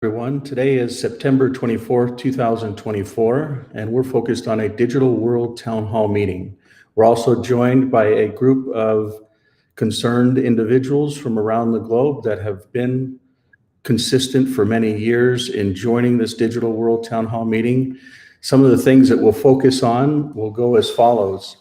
Everyone. Today is September 24th, 2024, and we're focused on a Digital World Town Hall meeting. We're also joined by a group of concerned individuals from around the globe that have been consistent for many years in joining this Digital World Town Hall meeting. Some of the things that we'll focus on will go as follows.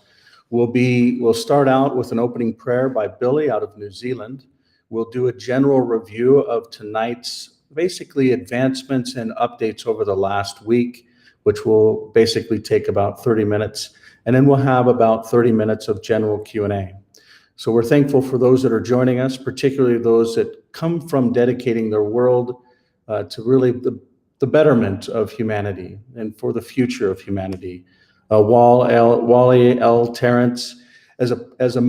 We'll start out with an opening prayer by Billy out of New Zealand. We'll do a general review of tonight's basically advancements and updates over the last week, which will basically take about 30 minutes. And then we'll have about 30 minutes of general Q&A. So we're thankful for those that are joining us, particularly those that come from dedicating their world to really the betterment of humanity and for the future of humanity. Wally L. Terrence, as a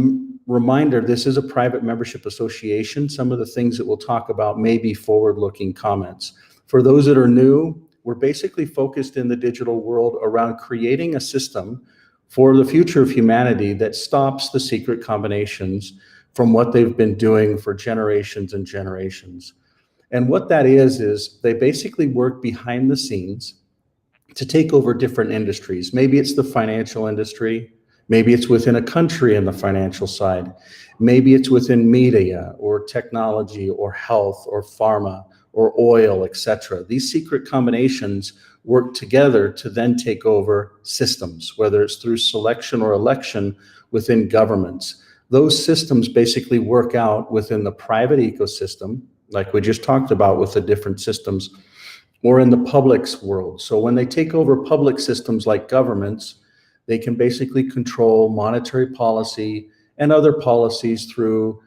reminder, this is a private membership association. Some of the things that we'll talk about may be forward-looking comments. For those that are new, we're basically focused in the digital world around creating a system for the future of humanity that stops the secret combinations from what they've been doing for generations and generations. And what that is they basically work behind the scenes to take over different industries. Maybe it's the financial industry. Maybe it's within a country in the financial side. Maybe it's within media or technology or health or pharma or oil, etc. These secret combinations work together to then take over systems, whether it's through selection or election within governments. Those systems basically work out within the private ecosystem, like we just talked about with the different systems, or in the public's world. So when they take over public systems like governments, they can basically control monetary policy and other policies through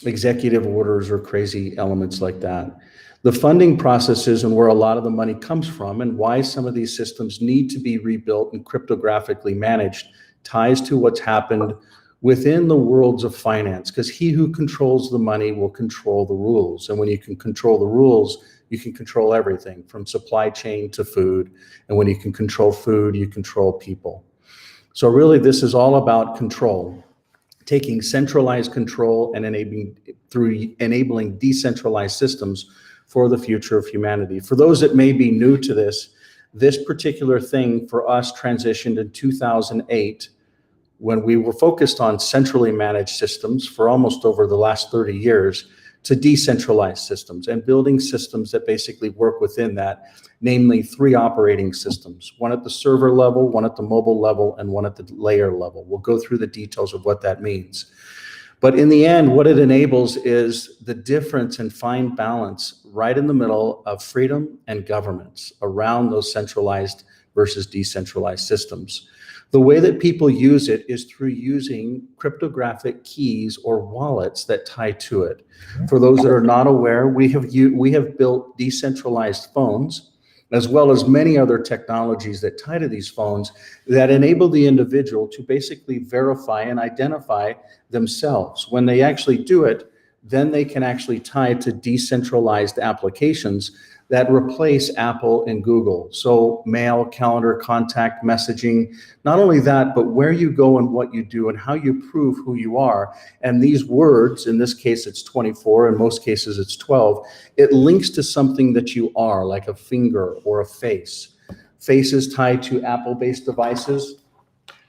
executive orders or crazy elements like that. The funding processes and where a lot of the money comes from and why some of these systems need to be rebuilt and cryptographically managed ties to what's happened within the worlds of finance, because he who controls the money will control the rules. And when you can control the rules, you can control everything from supply chain to food. And when you can control food, you control people. So really, this is all about control, taking centralized control and enabling decentralized systems for the future of humanity. For those that may be new to this particular thing for us transitioned in 2008 when we were focused on centrally managed systems for almost over the last 30 years to decentralized systems and building systems that basically work within that, namely 3 operating systems, one at the server level, one at the mobile level, and one at the layer level. We'll go through the details of what that means. But in the end, what it enables is the difference and fine balance right in the middle of freedom and governments around those centralized versus decentralized systems. The way that people use it is through using cryptographic keys or wallets that tie to it. For those that are not aware, we have built decentralized phones, as well as many other technologies that tie to these phones that enable the individual to basically verify and identify themselves. When they actually do it, then they can actually tie to decentralized applications that replace Apple and Google. So mail, calendar, contact, messaging, not only that, but where you go and what you do and how you prove who you are. And these words, in this case, it's 24, in most cases it's 12, it links to something that you are, like a finger or a face. Faces tied to Apple-based devices,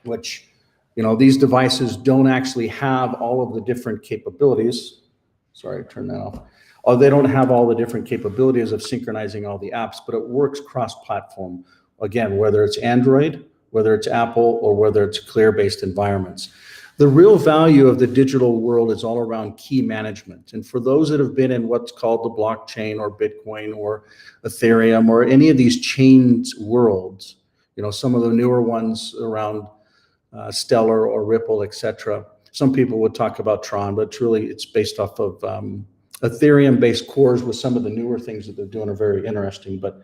which, these devices don't actually have all of the different capabilities. Sorry, turn that off. They don't have all the different capabilities of synchronizing all the apps, but it works cross-platform. Again, whether it's Android, whether it's Apple, or whether it's CLEAR-based environments. The real value of the digital world is all around key management. And for those that have been in what's called the blockchain or Bitcoin or Ethereum or any of these chains worlds, some of the newer ones around Stellar or Ripple, etc. Some people would talk about Tron, but truly it's based off of Ethereum-based cores with some of the newer things that they're doing are very interesting. But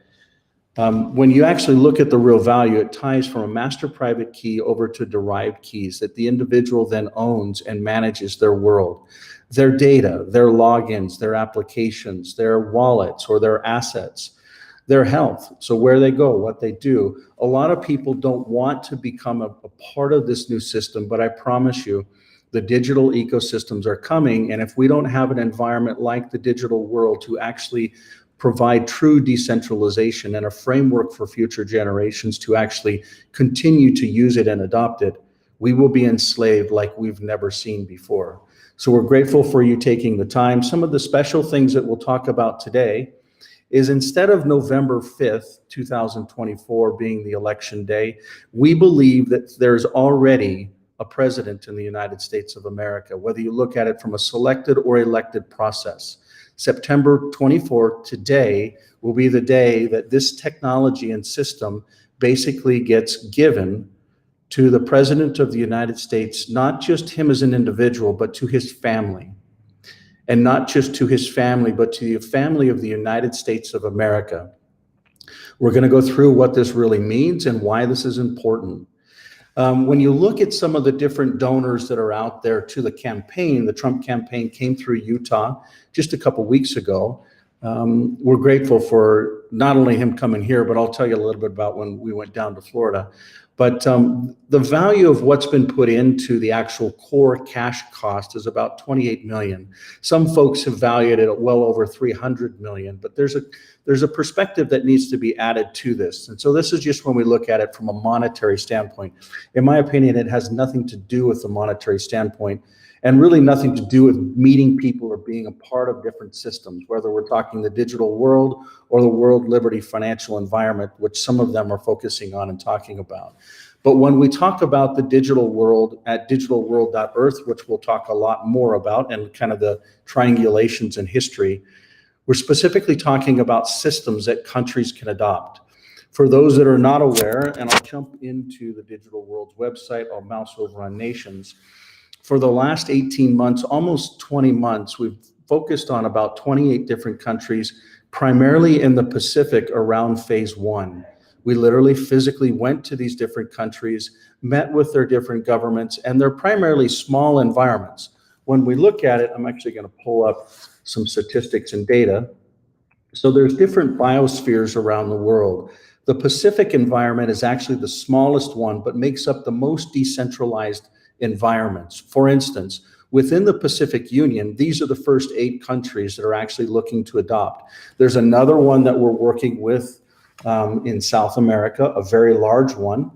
when you actually look at the real value, it ties from a master private key over to derived keys that the individual then owns and manages their world, their data, their logins, their applications, their wallets or their assets, their health. So where they go, what they do. A lot of people don't want to become a part of this new system, but I promise you, The digital ecosystems are coming, and if we don't have an environment like the digital world to actually provide true decentralization and a framework for future generations to actually continue to use it and adopt it, we will be enslaved like we've never seen before. So we're grateful for you taking the time. Some of the special things that we'll talk about today is, instead of November 5th, 2024 being the election day, we believe that there's already a president in the United States of America, whether you look at it from a selected or elected process. September 24th, today, will be the day that this technology and system basically gets given to the President of the United States, not just him as an individual, but to his family. And not just to his family, but to the family of the United States of America. We're going to go through what this really means and why this is important. When you look at some of the different donors that are out there to the campaign, the Trump campaign came through Utah just a couple weeks ago. We're grateful for not only him coming here, but I'll tell you a little bit about when we went down to Florida. But the value of what's been put into the actual core cash cost is about 28 million. Some folks have valued it at well over 300 million, but there's a perspective that needs to be added to this. And so this is just when we look at it from a monetary standpoint. In my opinion, it has nothing to do with the monetary standpoint, and really nothing to do with meeting people or being a part of different systems, whether we're talking the digital world or the World Liberty financial environment, which some of them are focusing on and talking about. But when we talk about the digital world at digitalworld.earth, which we'll talk a lot more about, and kind of the triangulations in history, we're specifically talking about systems that countries can adopt. For those that are not aware, and I'll jump into the Digital World's website, I'll mouse over on nations. For the last 18 months, almost 20 months, we've focused on about 28 different countries, primarily in the Pacific around phase one. We literally physically went to these different countries, met with their different governments, and they're primarily small environments. When we look at it, I'm actually going to pull up some statistics and data. So there's different biospheres around the world. The Pacific environment is actually the smallest one, but makes up the most decentralized environments. For instance, within the Pacific Union, these are the first 8 countries that are actually looking to adopt. There's another one that we're working with in South America, a very large one,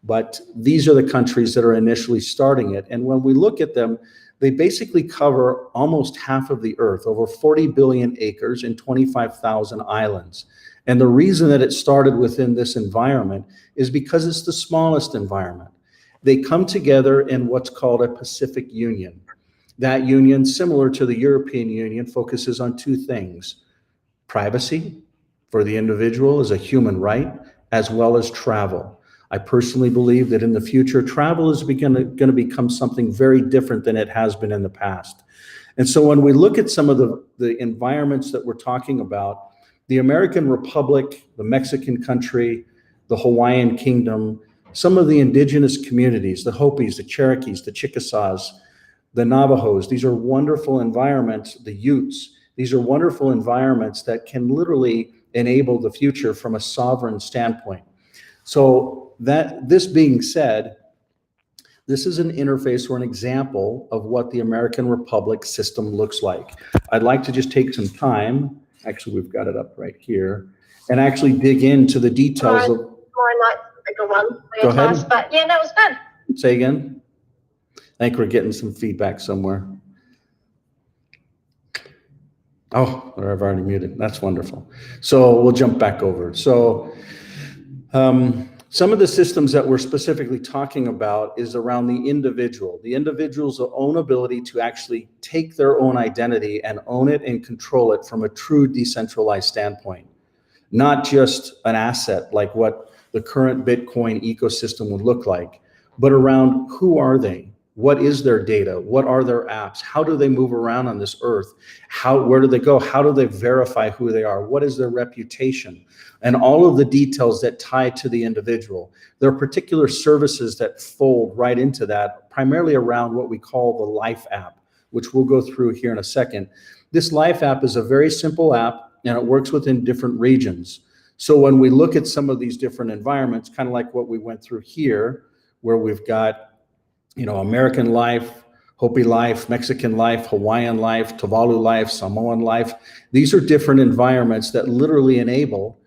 but these are the countries that are initially starting it. And when we look at them, they basically cover almost half of the earth, over 40 billion acres and 25,000 islands. And the reason that it started within this environment is because it's the smallest environment. They come together in what's called a Pacific Union. That union, similar to the European Union, focuses on 2 things: privacy for the individual as a human right, as well as travel. I personally believe that in the future, travel is going to become something very different than it has been in the past. And so when we look at some of the environments that we're talking about, the American Republic, the Mexican country, the Hawaiian Kingdom, some of the indigenous communities, the Hopis, the Cherokees, the Chickasaws, the Navajos, these are wonderful environments, the Utes, these are wonderful environments that can literally enable the future from a sovereign standpoint. So this being said, this is an interface or an example of what the American Republic system looks like. I'd like to just take some time, actually we've got it up right here, and actually dig into the details of... Go ahead. But yeah, no, it was good. Say again. I think we're getting some feedback somewhere. Oh, I've already muted. That's wonderful. So we'll jump back over. So some of the systems that we're specifically talking about is around the individual. The individual's own ability to actually take their own identity and own it and control it from a true decentralized standpoint. Not just an asset like what the current Bitcoin ecosystem would look like, but around who are they? What is their data? What are their apps? How do they move around on this earth? Where do they go? How do they verify who they are? What is their reputation? And all of the details that tie to the individual. There are particular services that fold right into that, primarily around what we call the Life app, which we'll go through here in a second. This Life app is a very simple app, and it works within different regions. So when we look at some of these different environments, kind of like what we went through here, where we've got, American Life, Hopi life, Mexican life, Hawaiian life, Tuvalu life, Samoan life. These are different environments that literally enable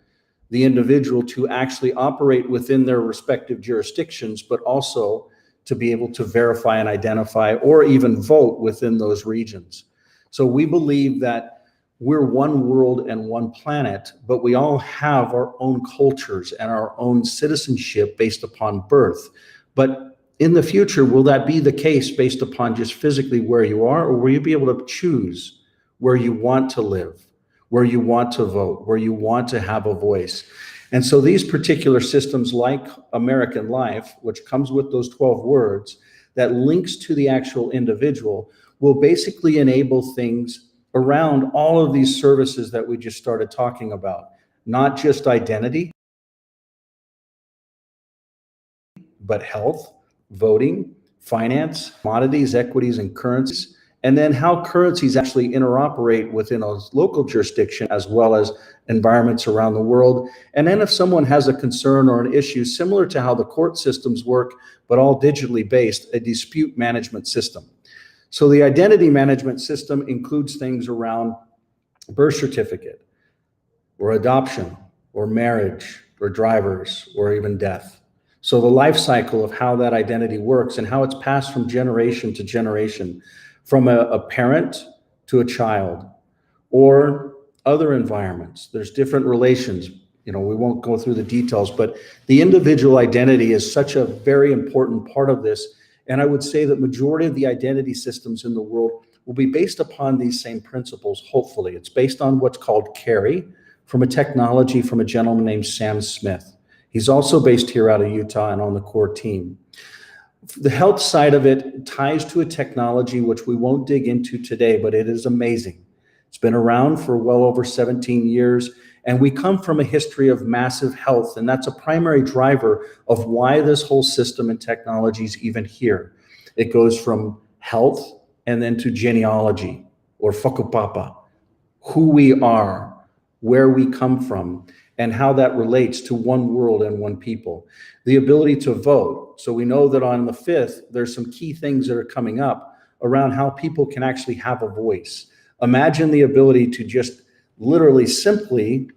the individual to actually operate within their respective jurisdictions, but also to be able to verify and identify or even vote within those regions. So we believe that we're one world and one planet, but we all have our own cultures and our own citizenship based upon birth. But in the future, will that be the case based upon just physically where you are, or will you be able to choose where you want to live, where you want to vote, where you want to have a voice? And so these particular systems like American Life, which comes with those 12 words that links to the actual individual, will basically enable things around all of these services that we just started talking about, not just identity, but health, voting, finance, commodities, equities, and currencies, and then how currencies actually interoperate within a local jurisdiction as well as environments around the world. And then if someone has a concern or an issue, similar to how the court systems work, but all digitally based, a dispute management system. So the identity management system includes things around birth certificate, or adoption, or marriage, or drivers, or even death. So the life cycle of how that identity works and how it's passed from generation to generation, from a parent to a child, or other environments. There's different relations. We won't go through the details, but the individual identity is such a very important part of this. And I would say that majority of the identity systems in the world will be based upon these same principles, hopefully. It's based on what's called CARI, from a technology from a gentleman named Sam Smith. He's also based here out of Utah and on the core team. The health side of it ties to a technology which we won't dig into today, but it is amazing. It's been around for well over 17 years, and we come from a history of massive health, and that's a primary driver of why this whole system and technology is even here. It goes from health and then to genealogy, or whakapapa, who we are, where we come from, and how that relates to one world and one people. The ability to vote. So we know that on the 5th, there's some key things that are coming up around how people can actually have a voice. Imagine the ability to just literally simply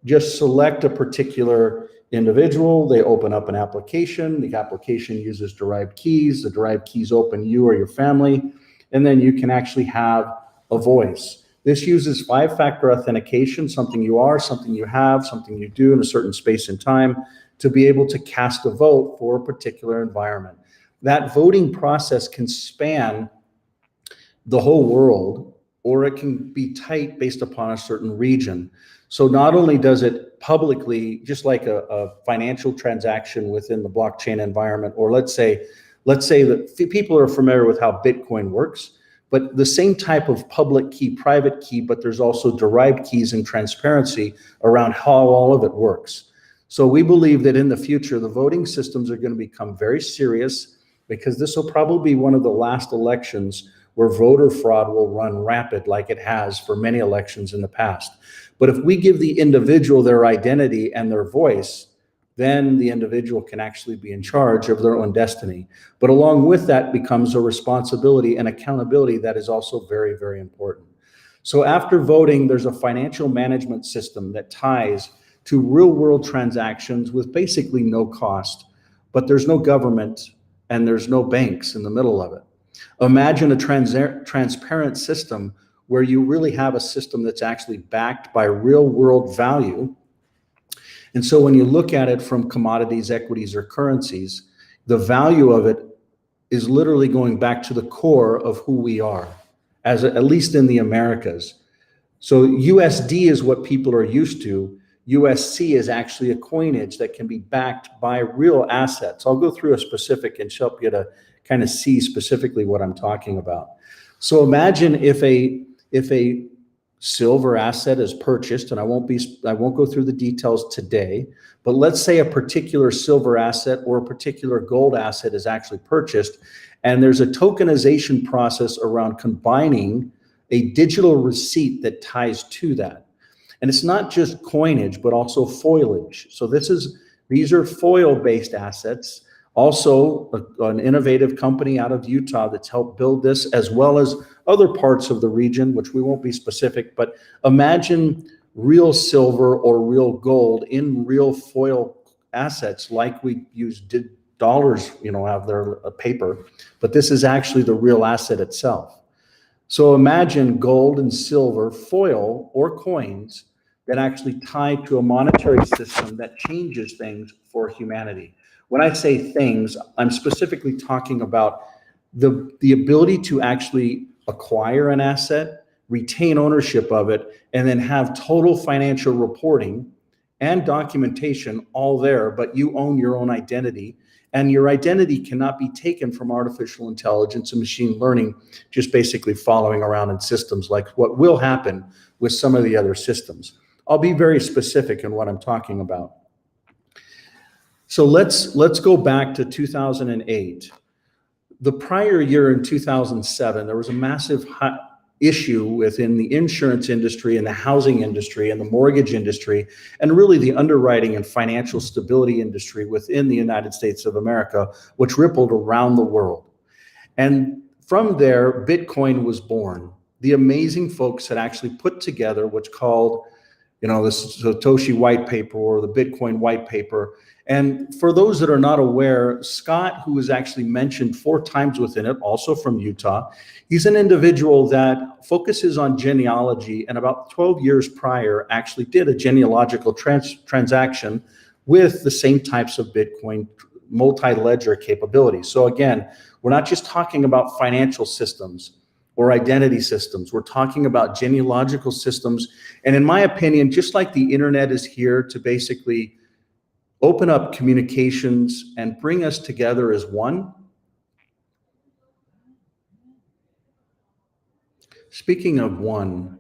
just select a particular individual. They open up an application. The application uses derived keys. The derived keys open you or your family, and then you can actually have a voice. This uses 5-factor authentication, something you are, something you have, something you do in a certain space and time, to be able to cast a vote for a particular environment. That voting process can span the whole world, or it can be tight based upon a certain region. So not only does it publicly, just like a financial transaction within the blockchain environment, or let's say that people are familiar with how Bitcoin works, but the same type of public key, private key, but there's also derived keys and transparency around how all of it works. So we believe that in the future, the voting systems are going to become very serious, because this will probably be one of the last elections where voter fraud will run rapid, like it has for many elections in the past. But if we give the individual their identity and their voice, then the individual can actually be in charge of their own destiny. But along with that becomes a responsibility and accountability that is also very, very important. So after voting, there's a financial management system that ties to real world transactions with basically no cost, but there's no government and there's no banks in the middle of it. Imagine a transparent system where you really have a system that's actually backed by real world value. And so when you look at it from commodities, equities, or currencies, the value of it is literally going back to the core of who we are, at least in the Americas. So USD is what people are used to. USC is actually a coinage that can be backed by real assets. I'll go through a specific and help you to kind of see specifically what I'm talking about. So imagine if a silver asset is purchased, and I won't go through the details today, but let's say a particular silver asset or a particular gold asset is actually purchased, and there's a tokenization process around combining a digital receipt that ties to that. And it's not just coinage, but also foilage. So these are foil-based assets Also, an innovative company out of Utah that's helped build this, as well as other parts of the region, which we won't be specific, but imagine real silver or real gold in real foil assets like we did dollars, have their paper, but this is actually the real asset itself. So imagine gold and silver foil or coins that actually tie to a monetary system that changes things for humanity. When I say things, I'm specifically talking about the ability to actually acquire an asset, retain ownership of it, and then have total financial reporting and documentation all there, but you own your own identity. And your identity cannot be taken from artificial intelligence and machine learning, just basically following around in systems like what will happen with some of the other systems. I'll be very specific in what I'm talking about. So let's go back to 2008. The prior year in 2007, there was a massive issue within the insurance industry and the housing industry and the mortgage industry, and really the underwriting and financial stability industry within the United States of America, which rippled around the world. And from there, Bitcoin was born. The amazing folks had actually put together what's called, the Satoshi white paper or the Bitcoin white paper. And for those that are not aware, Scott, who was actually mentioned 4 times within it, also from Utah, he's an individual that focuses on genealogy, and about 12 years prior actually did a genealogical transaction with the same types of Bitcoin multi-ledger capabilities. So again, we're not just talking about financial systems or identity systems. We're talking about genealogical systems. And in my opinion, just like the internet is here to basically open up communications and bring us together as one. Speaking of one,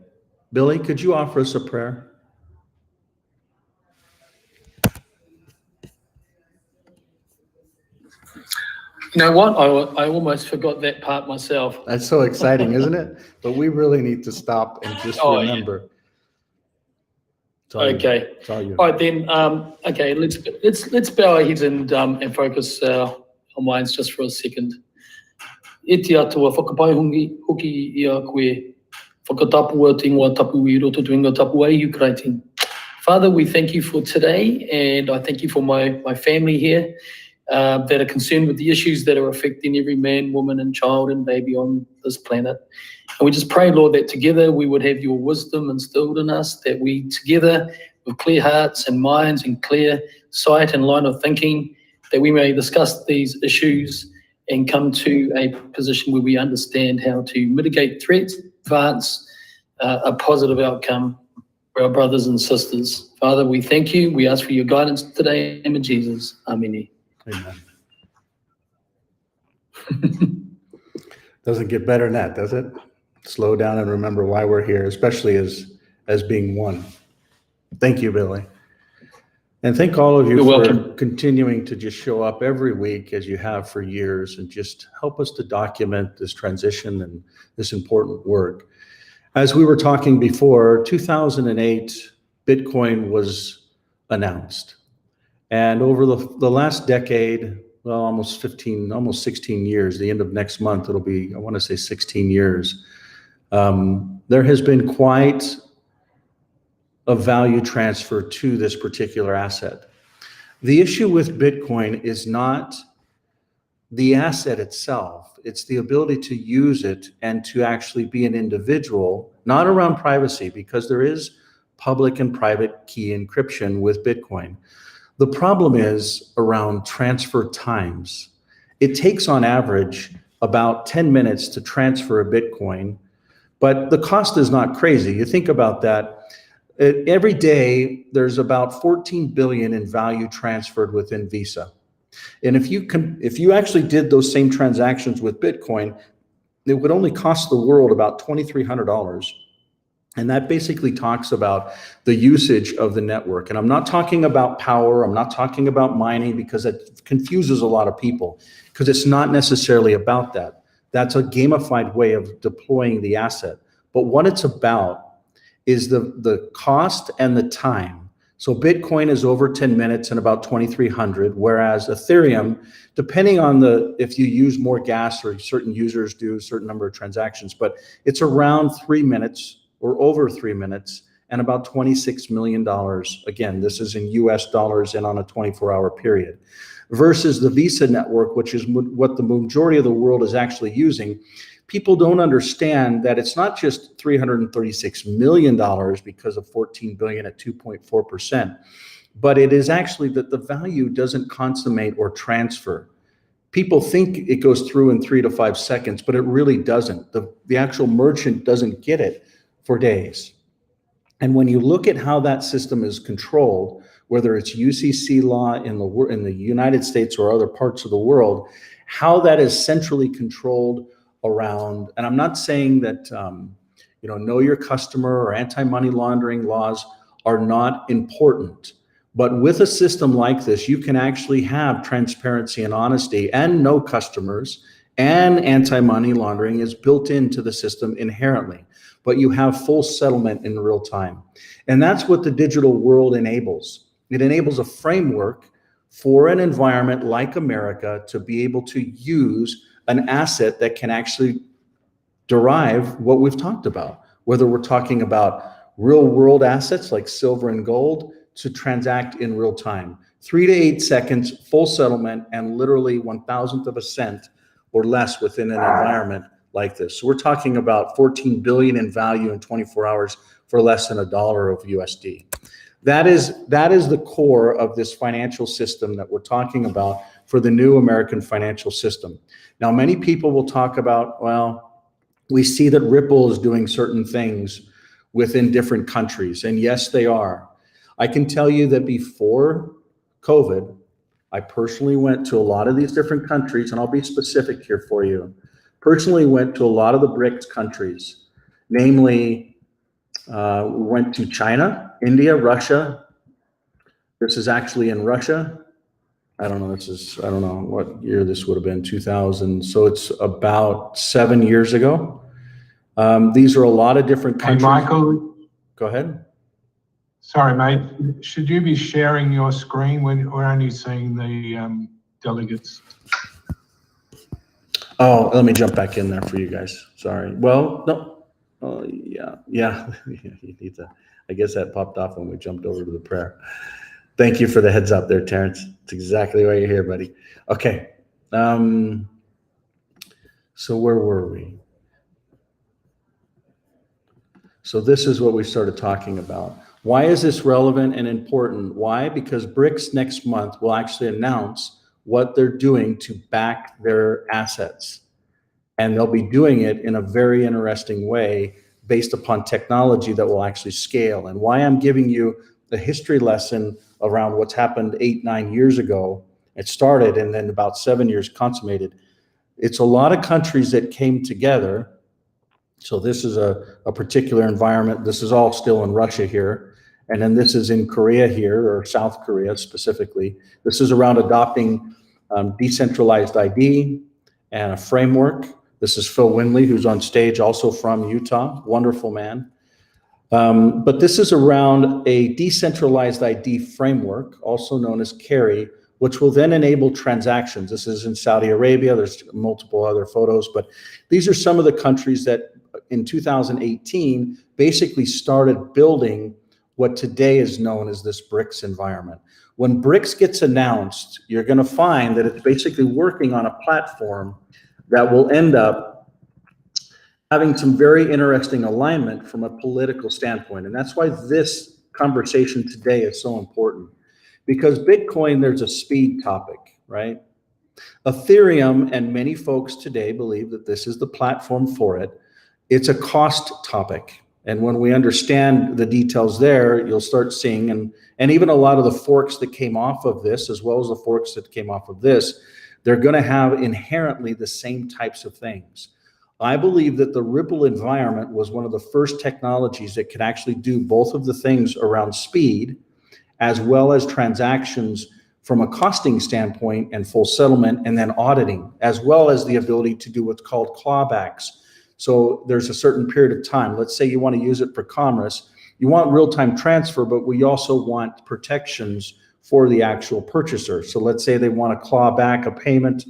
Billy, could you offer us a prayer? You know what? I almost forgot that part myself. That's so exciting, isn't it? But we really need to stop and just remember. Yeah. Okay. It's all you. All right then. Okay. Let's bow our heads and focus our minds just for a second. E te atua whakapai hoki ia koe whakatapua tingoa tapu I roto tuinga tapu ai Ukraine. Father, we thank you for today, and I thank you for my family here that are concerned with the issues that are affecting every man, woman, and child and baby on this planet. And we just pray, Lord, that together we would have your wisdom instilled in us, that we together with clear hearts and minds and clear sight and line of thinking, that we may discuss these issues and come to a position where we understand how to mitigate threats, advance a positive outcome for our brothers and sisters. Father, we thank you. We ask for your guidance today in the name of Jesus. Amen. Amen. Doesn't get better than that, does it? Slow down and remember why we're here, especially as being one. Thank you, Billy. And thank all of you You're for welcome. continuing to just show up every week as you have for years and just help us to document this transition and this important work. As we were talking before, 2008, Bitcoin was announced. And over the last decade, well, almost 16 years, the end of next month, it'll be, I want to say 16 years. There has been quite a value transfer to this particular asset. The issue with Bitcoin is not the asset itself, it's the ability to use it and to actually be an individual, not around privacy, because there is public and private key encryption with Bitcoin. The problem is around transfer times. It takes on average about 10 minutes to transfer a Bitcoin, but the cost is not crazy. You think about that. Every day, there's about 14 billion in value transferred within Visa. And if you actually did those same transactions with Bitcoin, it would only cost the world about $2,300. And that basically talks about the usage of the network. And I'm not talking about power, I'm not talking about mining, because it confuses a lot of people, because it's not necessarily about that. That's a gamified way of deploying the asset. But what it's about is the cost and the time So Bitcoin is over 10 minutes and about 2,300, whereas Ethereum, depending on if you use more gas or certain users do a certain number of transactions, but it's around 3 minutes or over 3 minutes and about $26 million. Again, this is in US dollars and on a 24-hour period. Versus the Visa network, which is what the majority of the world is actually using. People don't understand that it's not just $336 million because of 14 billion at 2.4%, but it is actually that the value doesn't consummate or transfer. People think it goes through in 3 to 5 seconds, but it really doesn't. The actual merchant doesn't get it for days. And when you look at how that system is controlled, whether it's UCC law in the United States or other parts of the world, how that is centrally controlled around, and I'm not saying that know your customer or anti-money laundering laws are not important, but with a system like this, you can actually have transparency and honesty and know customers, and anti-money laundering is built into the system inherently, but you have full settlement in real time. And that's what the digital world enables. It enables a framework for an environment like America to be able to use an asset that can actually derive what we've talked about, whether we're talking about real world assets like silver and gold to transact in real time. 3 to 8 seconds, full settlement, and literally 1,000th of a cent or less within an environment like this. So we're talking about 14 billion in value in 24 hours for less than $1 of USD. That is the core of this financial system that we're talking about for the new American financial system. Now, many people will talk about, well, we see that Ripple is doing certain things within different countries, and yes, they are. I can tell you that before COVID, I personally went to a lot of these different countries, and I'll be specific here for you. Personally went to a lot of the BRICS countries, namely, we went to China, India, Russia. This is actually in Russia. I don't know what year this would have been, 2000. So it's about 7 years ago. These are a lot of different countries. Hey, Michael. Go ahead. Sorry, mate. Should you be sharing your screen when we're only seeing the delegates? Oh, let me jump back in there for you guys. Sorry. Well, no. Yeah. You need to. I guess that popped off when we jumped over to the prayer. Thank you for the heads up there, Terrence. It's exactly why you're here, buddy. Okay. So where were we? So this is what we started talking about. Why is this relevant and important? Why? Because BRICS next month will actually announce what they're doing to back their assets. And they'll be doing it in a very interesting way based upon technology that will actually scale. And why I'm giving you the history lesson around what's happened 8-9 years ago. It started and then about 7 years consummated. It's a lot of countries that came together. So this is a particular environment. This is all still in Russia here. And then this is in Korea here, or South Korea specifically. This is around adopting decentralized ID and a framework. This is Phil Windley, who's on stage, also from Utah, wonderful man. But this is around a decentralized ID framework, also known as CARI, which will then enable transactions. This is in Saudi Arabia. There's multiple other photos, but these are some of the countries that in 2018 basically started building what today is known as this BRICS environment. When BRICS gets announced, you're going to find that it's basically working on a platform that will end up having some very interesting alignment from a political standpoint. And that's why this conversation today is so important. Because Bitcoin, there's a speed topic, right? Ethereum and many folks today believe that this is the platform for it. It's a cost topic. And when we understand the details there, you'll start seeing, and even a lot of the forks that came off of this, as well as the forks that came off of this, they're going to have inherently the same types of things. I believe that the Ripple environment was one of the first technologies that could actually do both of the things around speed, as well as transactions from a costing standpoint and full settlement, and then auditing, as well as the ability to do what's called clawbacks. So there's a certain period of time. Let's say you want to use it for commerce. you want real-time transfer, but we also want protections for the actual purchaser. So let's say they want to claw back a payment,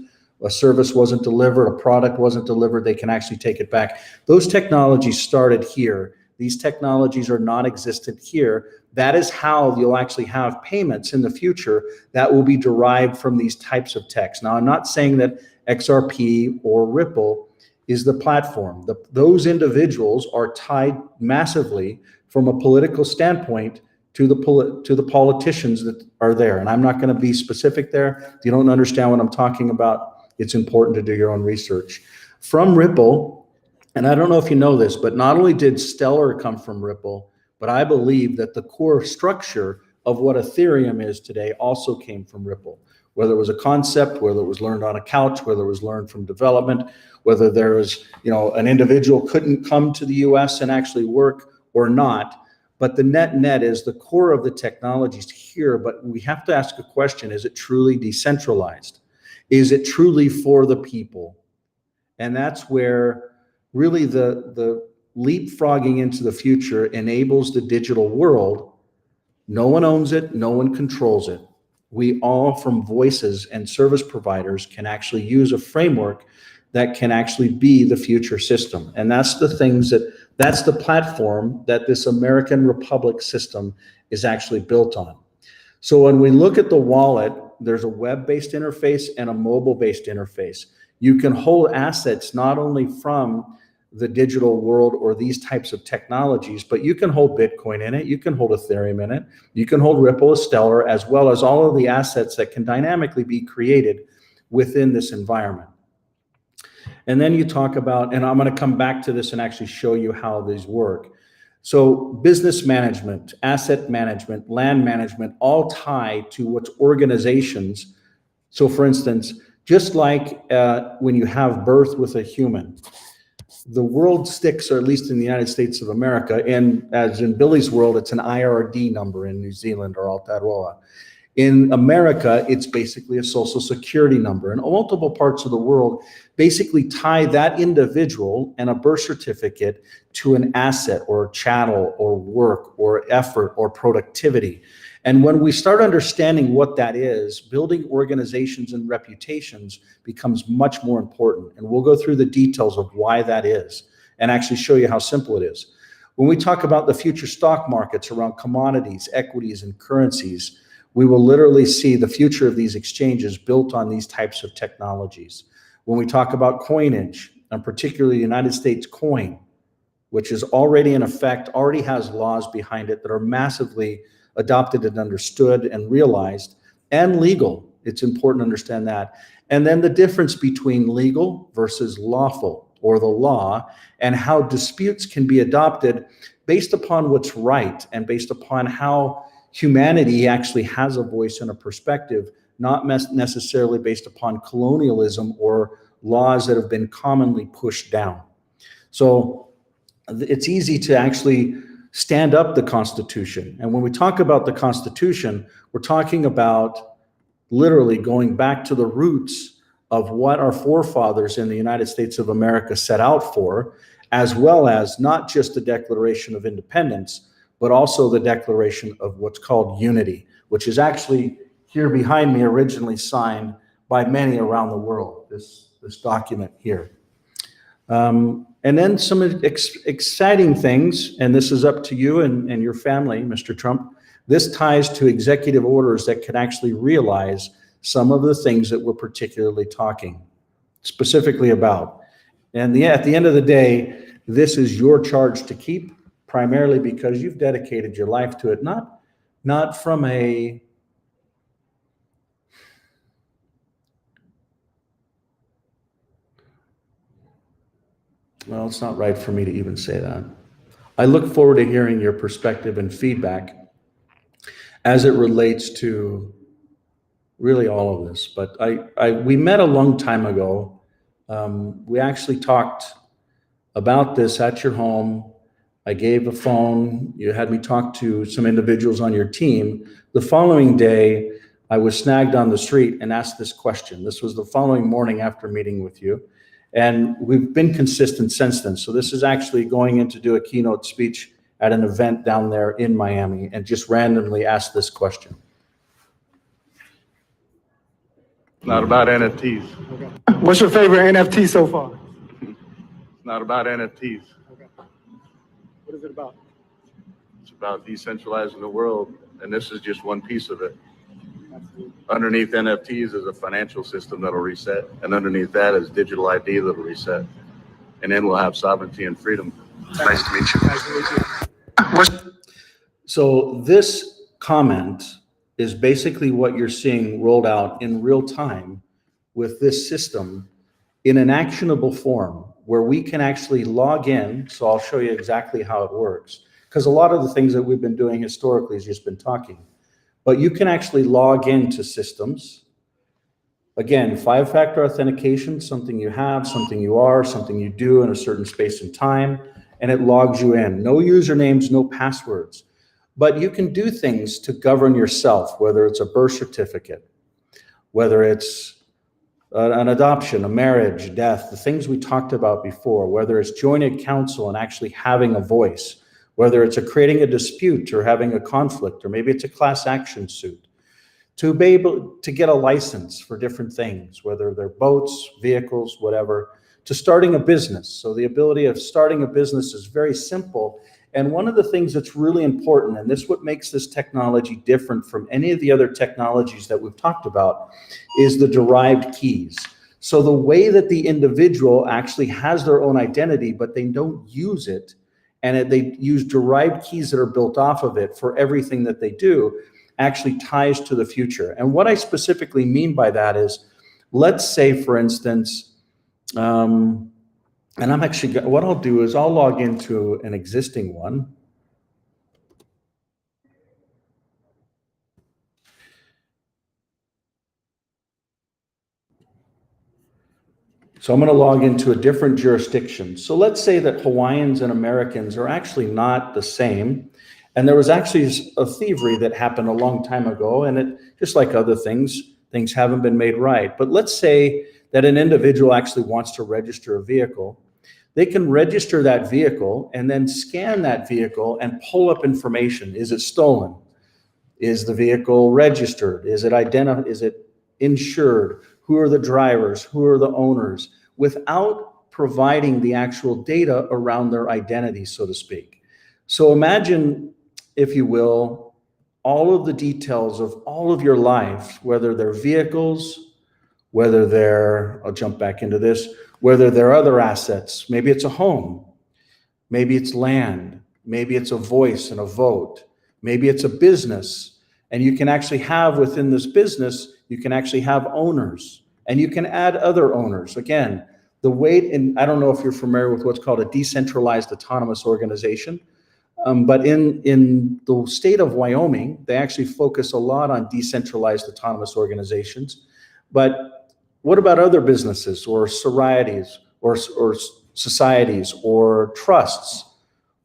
a service wasn't delivered, a product wasn't delivered, they can actually take it back. Those technologies started here. These technologies are non-existent here. That is how you'll actually have payments in the future that will be derived from these types of techs. Now, I'm not saying that XRP or Ripple is the platform. Those individuals are tied massively from a political standpoint to the politicians that are there. And I'm not going to be specific there. If you don't understand what I'm talking about, it's important to do your own research. From Ripple, and I don't know if you know this, but not only did Stellar come from Ripple, but I believe that the core structure of what Ethereum is today also came from Ripple. Whether it was a concept, whether it was learned on a couch, whether it was learned from development, whether there was, an individual couldn't come to the US and actually work or not. But the net is the core of the technologies here, but we have to ask a question, is it truly decentralized? Is it truly for the people? And that's where really the leapfrogging into the future enables the digital world. No one owns it, no one controls it. We all, from voices and service providers, can actually use a framework that can actually be the future system. And that's the platform that this American Republic system is actually built on. So when we look at the wallet, there's a web-based interface and a mobile-based interface. You can hold assets not only from the digital world or these types of technologies, but you can hold Bitcoin in it, you can hold Ethereum in it, you can hold Ripple, Stellar, as well as all of the assets that can dynamically be created within this environment. And then you talk about, and I'm going to come back to this and actually show you how these work. So business management, asset management, land management, all tie to what's organizations. So for instance, just like when you have birth with a human, the world sticks, or at least in the United States of America, and as in Billy's world, it's an IRD number in New Zealand, or Aotearoa. In America, it's basically a social security number. And multiple parts of the world basically tie that individual and a birth certificate to an asset or chattel or work or effort or productivity. And when we start understanding what that is, building organizations and reputations becomes much more important. And we'll go through the details of why that is and actually show you how simple it is. When we talk about the future stock markets around commodities, equities, and currencies, we will literally see the future of these exchanges built on these types of technologies. When we talk about coinage, and particularly the United States coin, which is already in effect, already has laws behind it that are massively adopted and understood and realized, and legal. It's important to understand that. And then the difference between legal versus lawful, or the law, and how disputes can be adopted based upon what's right and based upon how humanity actually has a voice and a perspective, not necessarily based upon colonialism or laws that have been commonly pushed down. So it's easy to actually stand up the Constitution. And when we talk about the Constitution, we're talking about literally going back to the roots of what our forefathers in the United States of America set out for, as well as not just the Declaration of Independence, but also the Declaration of what's called unity, which is actually here behind me, originally signed by many around the world, this document here. And then some exciting things, and this is up to you and your family, Mr. Trump. This ties to executive orders that can actually realize some of the things that we're particularly talking specifically about. And at the end of the day, this is your charge to keep, primarily because you've dedicated your life to it, not from a well, it's not right for me to even say that. I look forward to hearing your perspective and feedback as it relates to really all of this. But we met a long time ago. We actually talked about this at your home. I gave a phone. You had me talk to some individuals on your team. The following day, I was snagged on the street and asked this question. This was the following morning after meeting with you. And we've been consistent since then. So this is actually going in to do a keynote speech at an event down there in Miami and just randomly asked this question. Not about NFTs. What's your favorite NFT so far? It's not about NFTs. What is it about? It's about decentralizing the world, and this is just one piece of it. Underneath NFTs is a financial system that'll reset, and underneath that is digital ID that'll reset. And then we'll have sovereignty and freedom. Nice to meet you. Nice to meet you. So this comment is basically what you're seeing rolled out in real time with this system in an actionable form where we can actually log in. So I'll show you exactly how it works, because a lot of the things that we've been doing historically has just been talking, but you can actually log into systems. Again, 5-factor authentication, something you have, something you are, something you do in a certain space and time, and it logs you in. No usernames, no passwords. But you can do things to govern yourself, whether it's a birth certificate, whether it's an adoption, a marriage, death, the things we talked about before, whether it's joining counsel and actually having a voice, whether it's creating a dispute or having a conflict, or maybe it's a class action suit, to be able to get a license for different things, whether they're boats, vehicles, whatever, to starting a business. So the ability of starting a business is very simple. And one of the things that's really important, and this is what makes this technology different from any of the other technologies that we've talked about, is the derived keys. So the way that the individual actually has their own identity, but they don't use it, and they use derived keys that are built off of it for everything that they do, actually ties to the future. And what I specifically mean by that is, let's say, for instance, and I'm actually, what I'll do is I'll log into an existing one. So I'm going to log into a different jurisdiction. So let's say that Hawaiians and Americans are actually not the same. And there was actually a thievery that happened a long time ago, and it, just like other things haven't been made right. But let's say that an individual actually wants to register a vehicle. They can register that vehicle and then scan that vehicle and pull up information. Is it stolen? Is the vehicle registered? Is it identified? Is it insured? Who are the drivers? Who are the owners? Without providing the actual data around their identity, so to speak. So imagine, if you will, all of the details of all of your life, whether they're vehicles, whether they're, I'll jump back into this, whether there are other assets. Maybe it's a home, maybe it's land, maybe it's a voice and a vote, maybe it's a business, and you can actually have within this business, you can actually have owners, and you can add other owners. Again, the way, and I don't know if you're familiar with what's called a decentralized autonomous organization, but in the state of Wyoming, they actually focus a lot on decentralized autonomous organizations. But what about other businesses or sororities or societies or trusts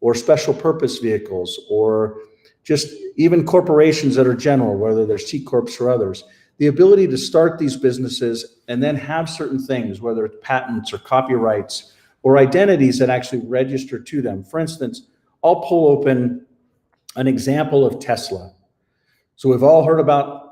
or special purpose vehicles or just even corporations that are general, whether they're C Corps or others? The ability to start these businesses and then have certain things, whether it's patents or copyrights or identities that actually register to them. For instance, I'll pull open an example of Tesla. So we've all heard about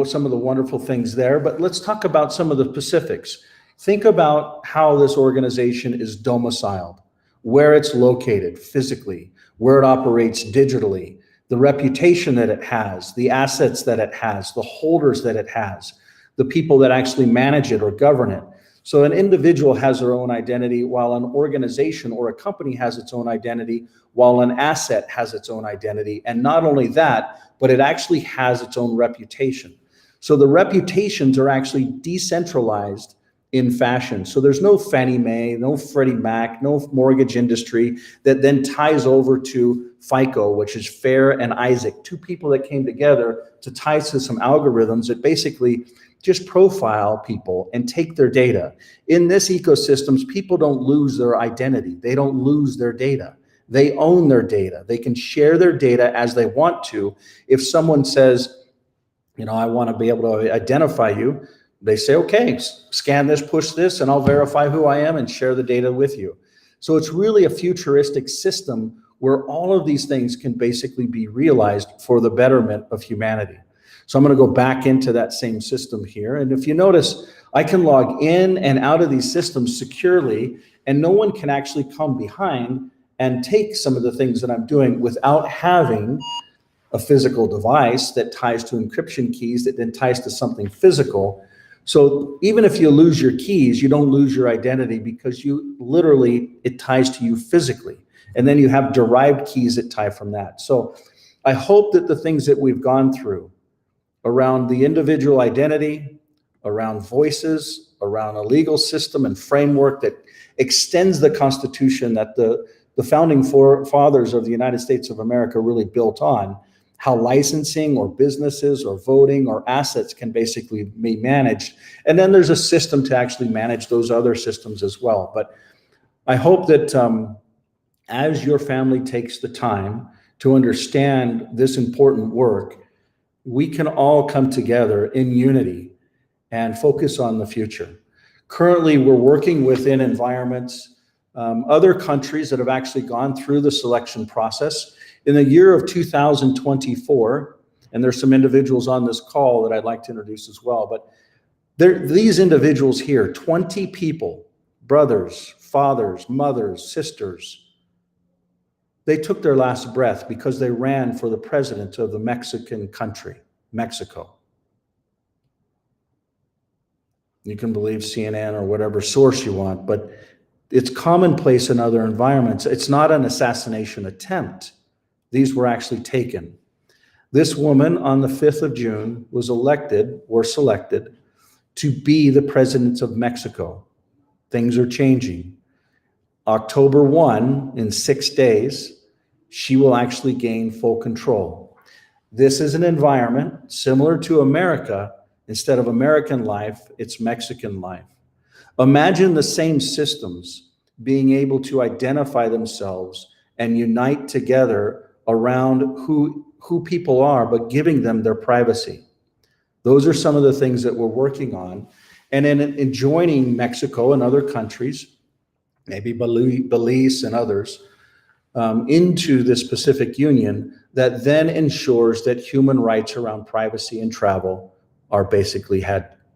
some of the wonderful things there, but let's talk about some of the specifics. Think about how this organization is domiciled, where it's located physically, where it operates digitally, the reputation that it has, the assets that it has, the holders that it has, the people that actually manage it or govern it. So an individual has their own identity, while an organization or a company has its own identity, while an asset has its own identity. And not only that, but it actually has its own reputation. So the reputations are actually decentralized in fashion. So there's no Fannie Mae, no Freddie Mac, no mortgage industry that then ties over to FICO, which is Fair and Isaac, two people that came together to tie to some algorithms that basically just profile people and take their data. In this ecosystems, people don't lose their identity. They don't lose their data. They own their data. They can share their data as they want to. If someone says, you know, I want to be able to identify you, they say, okay, scan this, push this, and I'll verify who I am and share the data with you. So it's really a futuristic system where all of these things can basically be realized for the betterment of humanity. So I'm going to go back into that same system here. And if you notice, I can log in and out of these systems securely, and no one can actually come behind and take some of the things that I'm doing without having a physical device that ties to encryption keys that then ties to something physical. So even if you lose your keys, you don't lose your identity because you literally, it ties to you physically. And then you have derived keys that tie from that. So I hope that the things that we've gone through around the individual identity, around voices, around a legal system and framework that extends the Constitution that the founding fathers of the United States of America really built on, how licensing or businesses or voting or assets can basically be managed. And then there's a system to actually manage those other systems as well. But I hope that as your family takes the time to understand this important work, we can all come together in unity and focus on the future. Currently, we're working within environments, other countries that have actually gone through the selection process. In the year of 2024, and there's some individuals on this call that I'd like to introduce as well, but these individuals here, 20 people, brothers, fathers, mothers, sisters, they took their last breath because they ran for the president of the Mexican country, Mexico. You can believe CNN or whatever source you want, but it's commonplace in other environments. It's not an assassination attempt. These were actually taken. This woman on the 5th of June was elected or selected to be the president of Mexico. Things are changing. October 1, in 6 days, she will actually gain full control. This is an environment similar to America. Instead of American life, it's Mexican life. Imagine the same systems being able to identify themselves and unite together around who people are, but giving them their privacy. Those are some of the things that we're working on. And in joining Mexico and other countries, maybe Belize and others, into this Pacific Union that then ensures that human rights around privacy and travel are basically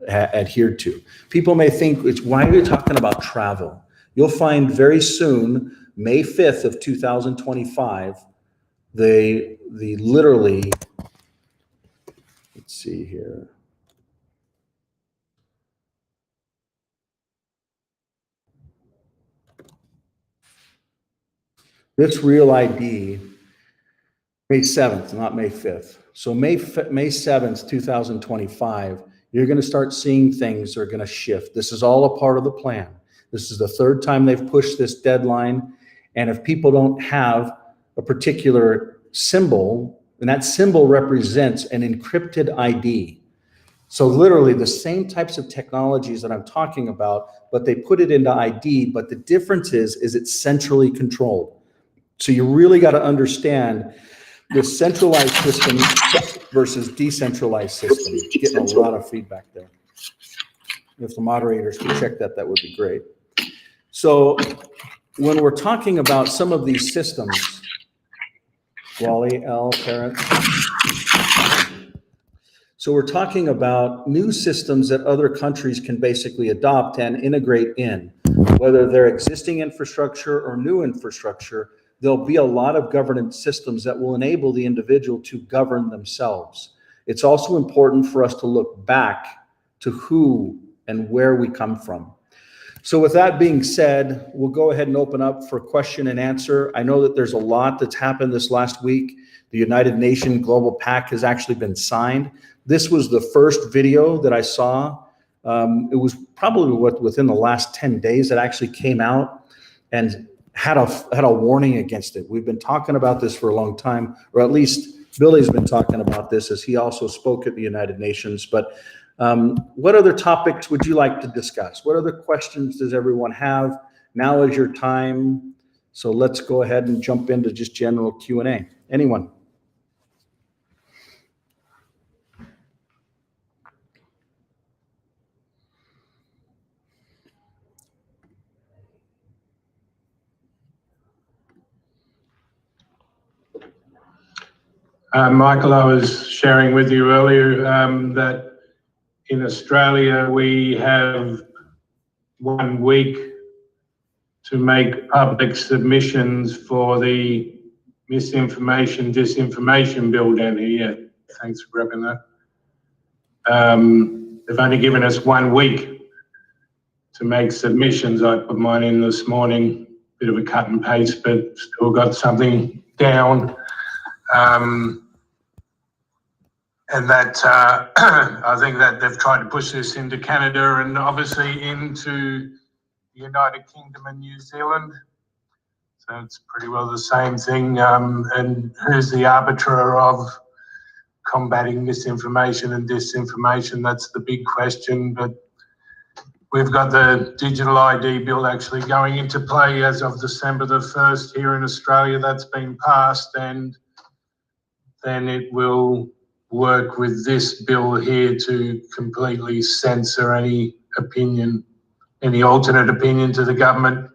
adhered to. People may think, why are you talking about travel? You'll find very soon, May 5th of 2025, the literally, let's see here. This Real ID, May 7th, not May 5th. So May 7th, 2025, you're going to start seeing things that are going to shift. This is all a part of the plan. This is the third time they've pushed this deadline. And if people don't have a particular symbol, and that symbol represents an encrypted ID. So literally the same types of technologies that I'm talking about, but they put it into ID, but the difference is it's centrally controlled. So you really got to understand the centralized system versus decentralized system. Getting a lot of feedback there. If the moderators could check that, that would be great. So when we're talking about some of these systems, Wally, L, parent. So we're talking about new systems that other countries can basically adopt and integrate in, whether they're existing infrastructure or new infrastructure. There'll be a lot of governance systems that will enable the individual to govern themselves. It's also important for us to look back to who and where we come from. So with that being said, we'll go ahead and open up for question and answer. I know that there's a lot that's happened this last week. The United Nations Global Pact has actually been signed. This was the first video that I saw. It was probably within the last 10 days that actually came out and had a warning against it. We've been talking about this for a long time, or at least Billy's been talking about this as he also spoke at the United Nations. But what other topics would you like to discuss? What other questions does everyone have? Now is your time. So let's go ahead and jump into just general Q&A. Anyone? Michael, I was sharing with you earlier that in Australia we have 1 week to make public submissions for the misinformation, disinformation bill down here. Yeah, thanks for grabbing that. They've only given us 1 week to make submissions. I put mine in this morning, bit of a cut and paste, but still got something down. And that I think that they've tried to push this into Canada and obviously into the United Kingdom and New Zealand. So it's pretty well the same thing. And who's the arbiter of combating misinformation and disinformation? That's the big question. But we've got the digital ID bill actually going into play as of December the 1st here in Australia. That's been passed, and then it will work with this bill here to completely censor any opinion, any alternate opinion to the government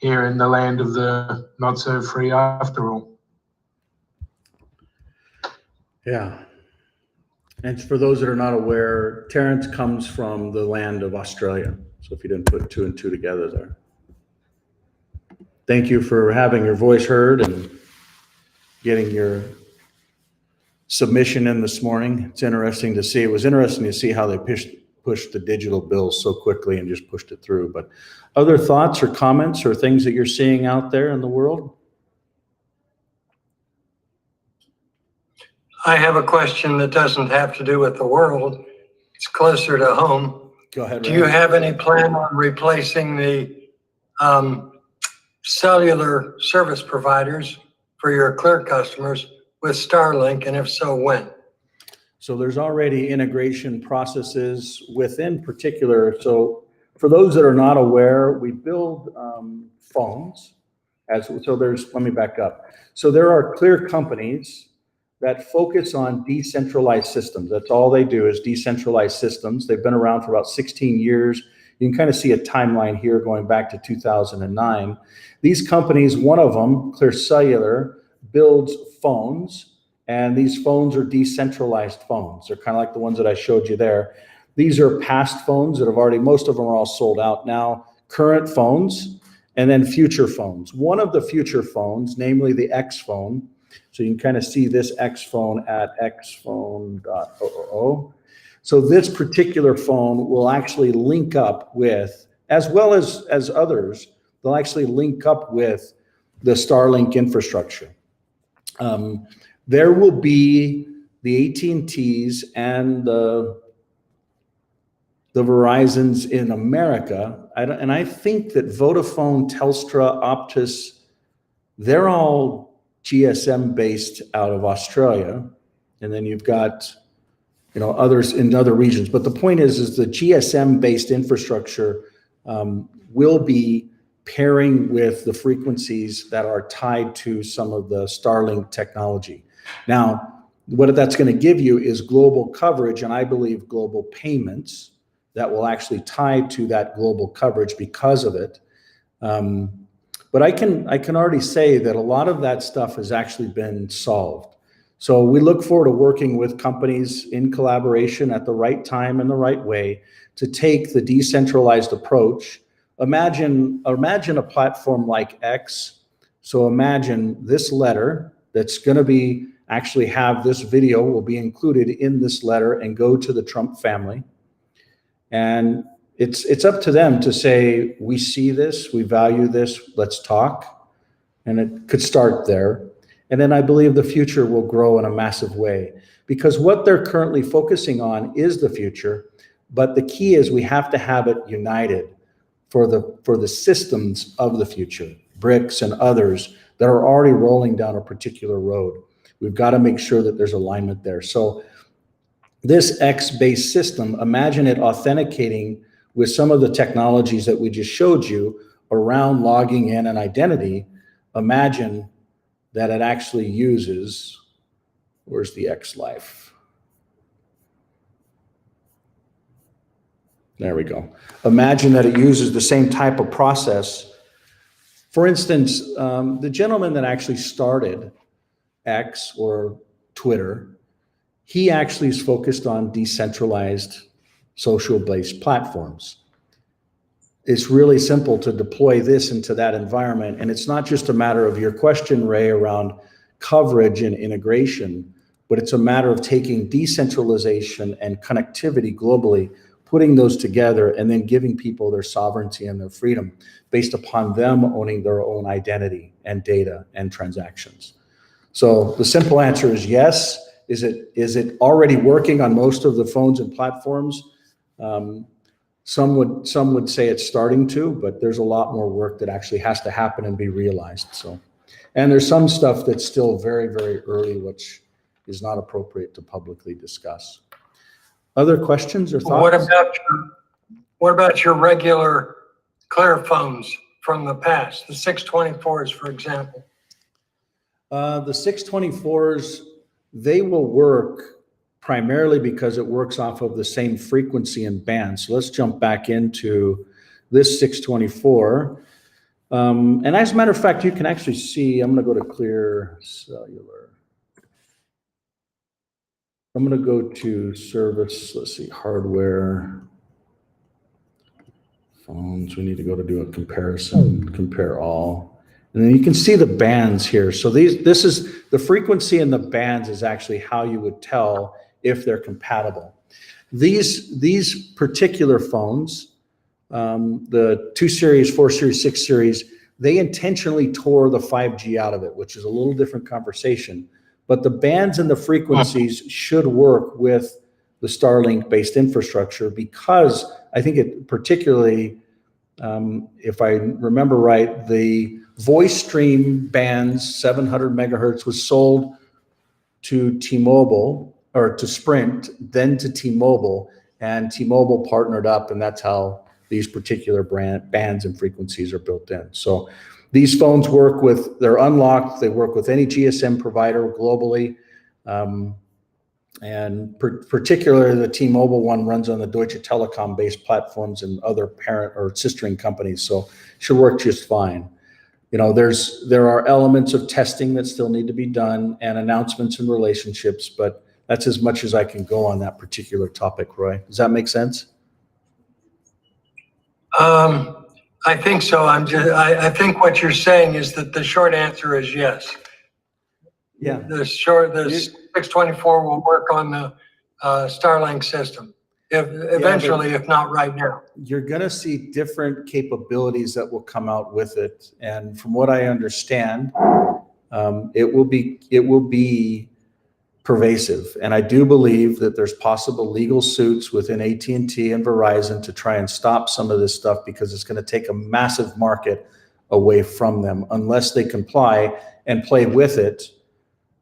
here in the land of the not so free after all. Yeah. And for those that are not aware, Terence comes from the land of Australia. So if you didn't put 2 and 2 together there. Thank you for having your voice heard and getting your submission in this morning. It's interesting to see. It was interesting to see how they pushed the digital bill so quickly and just pushed it through. But other thoughts or comments or things that you're seeing out there in the world? I have a question that doesn't have to do with the world. It's closer to home. Go ahead. Do you have any plan on replacing the cellular service providers for your Clear customers with Starlink, and if so, when? So there's already integration processes within particular. So for those that are not aware, we build phones. Let me back up. So there are Clear companies that focus on decentralized systems. That's all they do is decentralized systems. They've been around for about 16 years. You can kind of see a timeline here going back to 2009. These companies, one of them, Clear Cellular, builds phones, and these phones are decentralized phones. They're kind of like the ones that I showed you there. These are past phones that have already, most of them are all sold out now, current phones, and then future phones. One of the future phones, namely the X phone, so you can kind of see this X phone at xphone.oo. So this particular phone will actually link up with, as well as others, they'll actually link up with the Starlink infrastructure. There will be the AT&Ts and the Verizons in America. And I think that Vodafone, Telstra, Optus, they're all GSM based out of Australia. And then you've got, others in other regions. But the point is the GSM based infrastructure will be pairing with the frequencies that are tied to some of the Starlink technology. Now, what that's going to give you is global coverage, and I believe global payments that will actually tie to that global coverage because of it. But I can already say that a lot of that stuff has actually been solved. So we look forward to working with companies in collaboration at the right time and the right way to take the decentralized approach. Imagine a platform like X. So imagine this letter that's going to be actually have this video will be included in this letter and go to the Trump family. And it's up to them to say, we see this, we value this, let's talk. And it could start there. And then I believe the future will grow in a massive way, because what they're currently focusing on is the future. But the key is we have to have it united for the systems of the future, BRICS and others that are already rolling down a particular road. We've got to make sure that there's alignment there. So this X-based system, imagine it authenticating with some of the technologies that we just showed you around logging in and identity. Imagine that it actually uses, where's the X life? There we go. Imagine that it uses the same type of process. For instance, the gentleman that actually started X, or Twitter. He actually is focused on decentralized social-based platforms. It's really simple to deploy this into that environment. And it's not just a matter of your question, Ray, around coverage and integration, but it's a matter of taking decentralization and connectivity globally, putting those together, and then giving people their sovereignty and their freedom based upon them owning their own identity and data and transactions. So the simple answer is yes. Is it already working on most of the phones and platforms? Some would say it's starting to, but there's a lot more work that actually has to happen and be realized. So, and there's some stuff that's still very, very early, which is not appropriate to publicly discuss. Other questions or thoughts? What about your regular Clear phones from the past, the 624s, for example? The 624s, they will work primarily because it works off of the same frequency and band. So let's jump back into this 624. And as a matter of fact, you can actually see, I'm going to go to Clear Cellular. I'm going to go to service, let's see, hardware, phones. We need to go to do a comparison, compare all. And then you can see the bands here. So this is the frequency and the bands is actually how you would tell if they're compatible. These particular phones, the 2 series, 4 series, 6 series, they intentionally tore the 5G out of it, which is a little different conversation. But the bands and the frequencies should work with the Starlink-based infrastructure, because I think it particularly, if I remember right, the voice stream bands, 700 megahertz, was sold to T-Mobile, or to Sprint, then to T-Mobile, and T-Mobile partnered up, and that's how these particular bands and frequencies are built in. So these phones work with, they're unlocked, they work with any GSM provider globally, and particularly the T-Mobile one runs on the Deutsche Telekom based platforms and other parent or sistering companies, so should work just fine. You know, there are elements of testing that still need to be done and announcements and relationships, but that's as much as I can go on that particular topic, Roy. Does that make sense? I think so. I think what you're saying is that the short answer is yes. Yeah. The 624 will work on the Starlink system, eventually, if not right now. You're going to see different capabilities that will come out with it, and from what I understand, it will be pervasive. And I do believe that there's possible legal suits within AT&T and Verizon to try and stop some of this stuff, because it's going to take a massive market away from them unless they comply and play with it.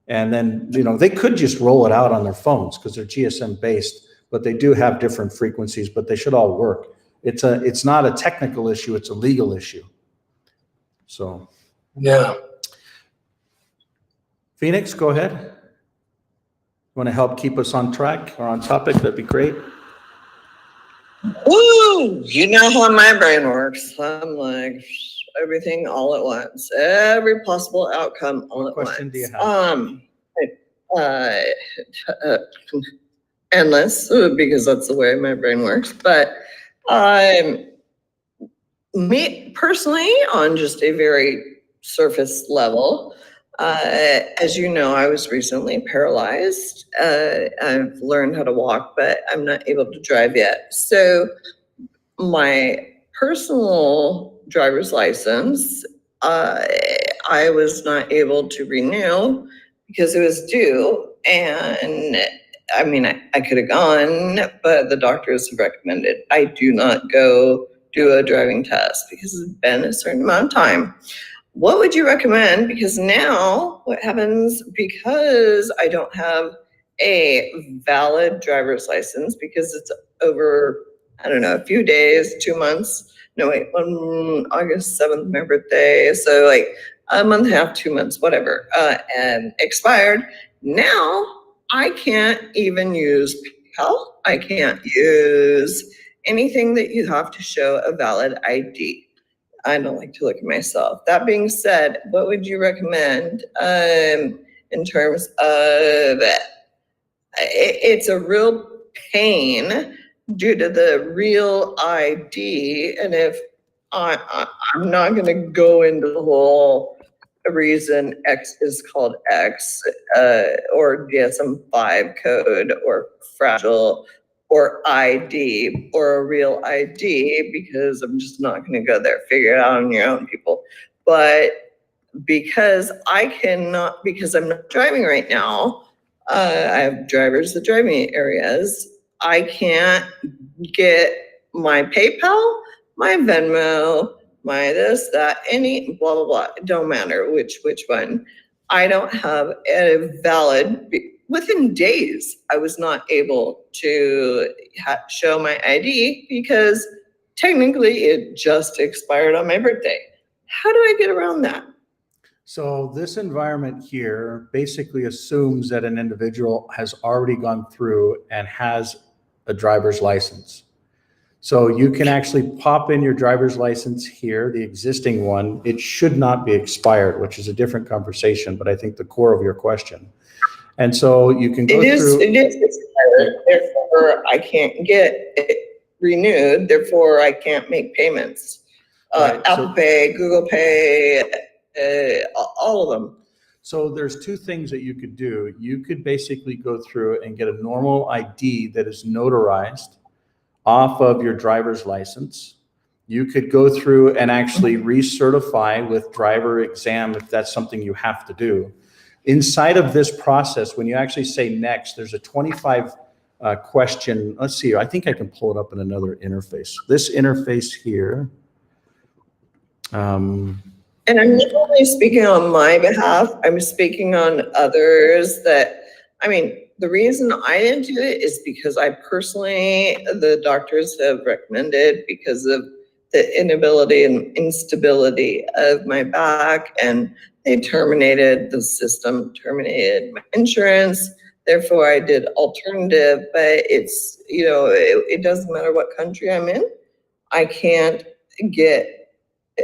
And then, you know, they could just roll it out on their phones because they're GSM based, but they do have different frequencies, but they should all work. It's not a technical issue, it's a legal issue. So. Yeah. Phoenix, go ahead. Want to help keep us on track or on topic? That'd be great. Woo! You know how my brain works. I'm like everything all at once, every possible outcome all at once. What question do you have? Endless, because that's the way my brain works. But me personally, on just a very surface level, as you know, I was recently paralyzed. I've learned how to walk, but I'm not able to drive yet. So my personal driver's license, I was not able to renew because it was due. And I mean, I could have gone, but the doctors recommended I do not go do a driving test because it's been a certain amount of time. What would you recommend? Because now what happens, because I don't have a valid driver's license, because it's over, I don't know, a few days, 2 months. No, wait, August 7th, my birthday. So like a month and a half, 2 months, whatever, and expired. Now I can't even use PayPal. I can't use anything that you have to show a valid ID. I don't like to look at myself. That being said, what would you recommend? in terms of it's a real pain due to the real ID. And if I'm not going to go into the whole reason X is called X, or DSM-5 code, or fragile, or ID, or a real ID, because I'm just not going to go there. Figure it out on your own, people. But because I'm not driving right now, I have drivers that drive me areas. I can't get my PayPal, my Venmo, my this, that, any, blah, blah, blah. It don't matter which one. I don't have a valid, within days, I was not able to show my ID because technically it just expired on my birthday. How do I get around that? So this environment here basically assumes that an individual has already gone through and has a driver's license. So you can actually pop in your driver's license here, the existing one. It should not be expired, which is a different conversation, but I think the core of your question. And so you can go through. It is expired, therefore I can't get it renewed, therefore I can't make payments. Right, Apple Pay, Google Pay, all of them. So there's two things that you could do. You could basically go through and get a normal ID that is notarized off of your driver's license. You could go through and actually recertify with driver exam if that's something you have to do. Inside of this process, when you actually say next, there's a 25 question. Let's see, I think I can pull it up in another interface. This interface here. And I'm not only speaking on my behalf, I'm speaking on others that, I mean, the reason I didn't do it is because I personally, the doctors have recommended because of the inability and instability of my back, and they terminated the system, terminated my insurance. Therefore, I did alternative, but it's, you know, it doesn't matter what country I'm in. I can't get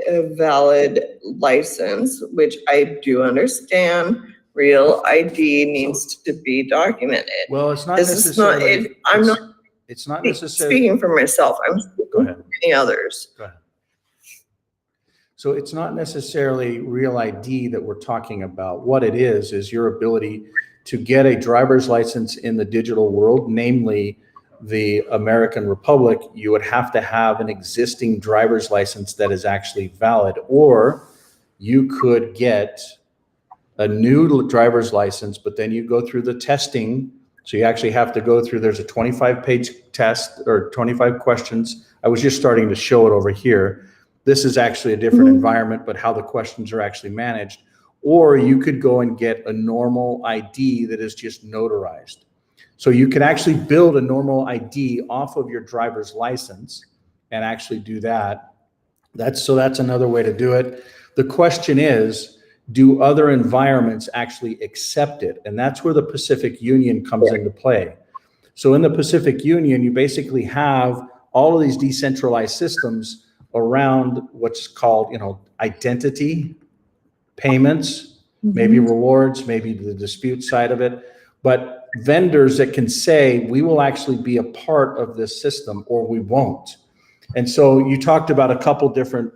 a valid license, which I do understand. Real ID needs to be documented. Well, it's not This is not, necessarily. I'm not It's not necessarily. speaking for myself, I'm speaking Go for ahead. many others. Go ahead. So it's not necessarily real ID that we're talking about. What it is your ability to get a driver's license in the digital world, namely the American Republic. You would have to have an existing driver's license that is actually valid, or you could get a new driver's license, but then you go through the testing. So you actually have to go through, there's a 25-page test or 25 questions. I was just starting to show it over here. This is actually a different environment, but how the questions are actually managed. Or you could go and get a normal ID that is just notarized. So you can actually build a normal ID off of your driver's license and actually do that. That's another way to do it. The question is, do other environments actually accept it? And that's where the Pacific Union comes into play. So in the Pacific Union, you basically have all of these decentralized systems around what's called, identity, payments, maybe rewards, maybe the dispute side of it, but vendors that can say, we will actually be a part of this system or we won't. And so you talked about a couple different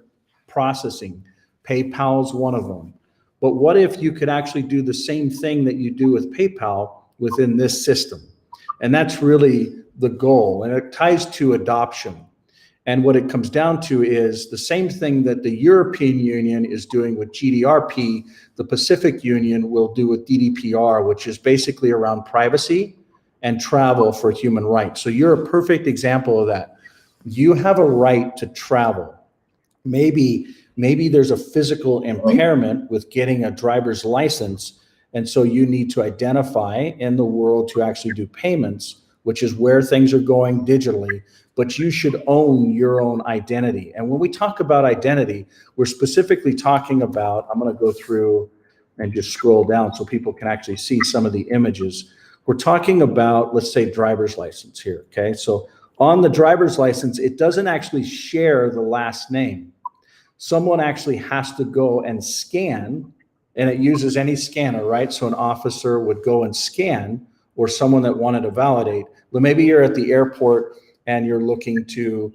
processing. PayPal's one of them. But what if you could actually do the same thing that you do with PayPal within this system? And that's really the goal. And it ties to adoption. And what it comes down to is the same thing that the European Union is doing with GDPR, the Pacific Union will do with DDPR, which is basically around privacy and travel for human rights. So you're a perfect example of that. You have a right to travel. Maybe there's a physical impairment with getting a driver's license. And so you need to identify in the world to actually do payments, which is where things are going digitally. But you should own your own identity. And when we talk about identity, we're specifically talking about, I'm going to go through and just scroll down so people can actually see some of the images. We're talking about, let's say, driver's license here, okay? So on the driver's license, it doesn't actually share the last name. Someone actually has to go and scan and it uses any scanner, right? So an officer would go and scan, or someone that wanted to validate. But maybe you're at the airport and you're looking to,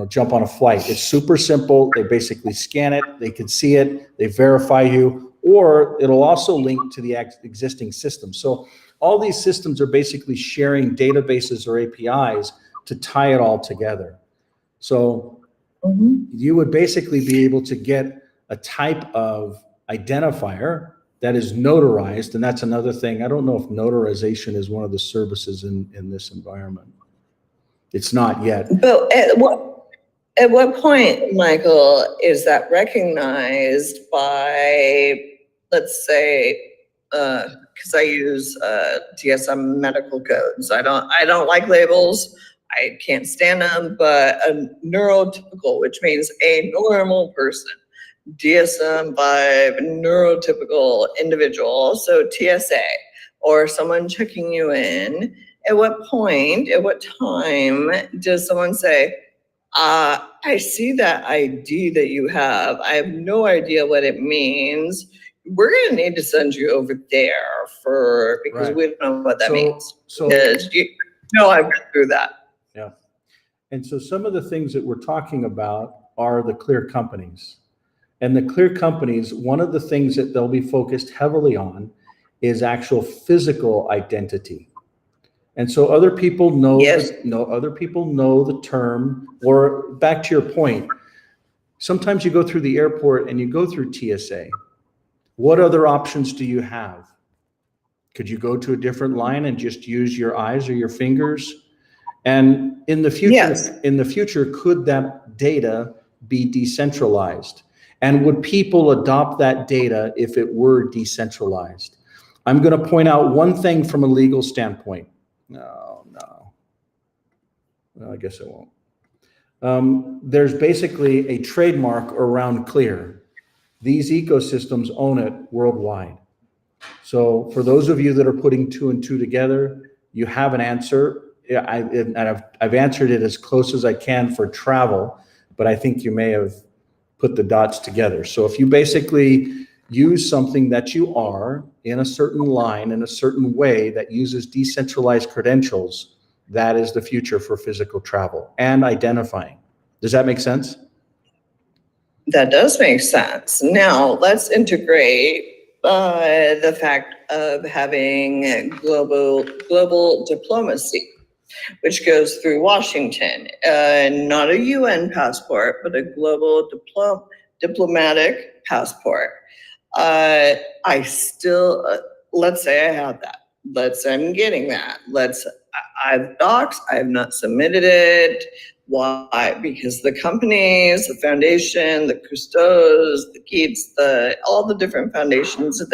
jump on a flight. It's super simple. They basically scan it, they can see it, they verify you, or it'll also link to the existing system. So all these systems are basically sharing databases or APIs to tie it all together. So you would basically be able to get a type of identifier that is notarized, and that's another thing. I don't know if notarization is one of the services in this environment. It's not yet. But at what point, Michael, is that recognized by, let's say, because I use DSM medical codes. I don't like labels. I can't stand them, but a neurotypical, which means a normal person, DSM-5 neurotypical individual, so TSA, or someone checking you in. At what point, at what time does someone say, I see that ID that you have. I have no idea what it means. We're going to need to send you over there because Right. we don't know what that means. So Because I've been through that. yeah. And so some of the things that we're talking about are the clear companies. And the clear companies, one of the things that they'll be focused heavily on is actual physical identity. And so other people know, Yes. other people know the term, or back to your point, sometimes you go through the airport and you go through TSA. What other options do you have? Could you go to a different line and just use your eyes or your fingers? And in the future, could that data be decentralized? And would people adopt that data if it were decentralized? I'm going to point out one thing from a legal standpoint. No. Well, I guess I won't. There's basically a trademark around Clear. These ecosystems own it worldwide. So for those of you that are putting 2 and 2 together, you have an answer. I've answered it as close as I can for travel, but I think you may have put the dots together. So if you basically use something that you are in a certain line, in a certain way that uses decentralized credentials, that is the future for physical travel and identifying. Does that make sense? That does make sense. Now let's integrate the fact of having global diplomacy, which goes through Washington, not a UN passport, but a global diplomatic passport. I still, let's say I have that. Let's say I'm getting that. I have docs, I have not submitted it. Why? Because the companies, the foundation, the Cousteaus, the Keats, all the different foundations that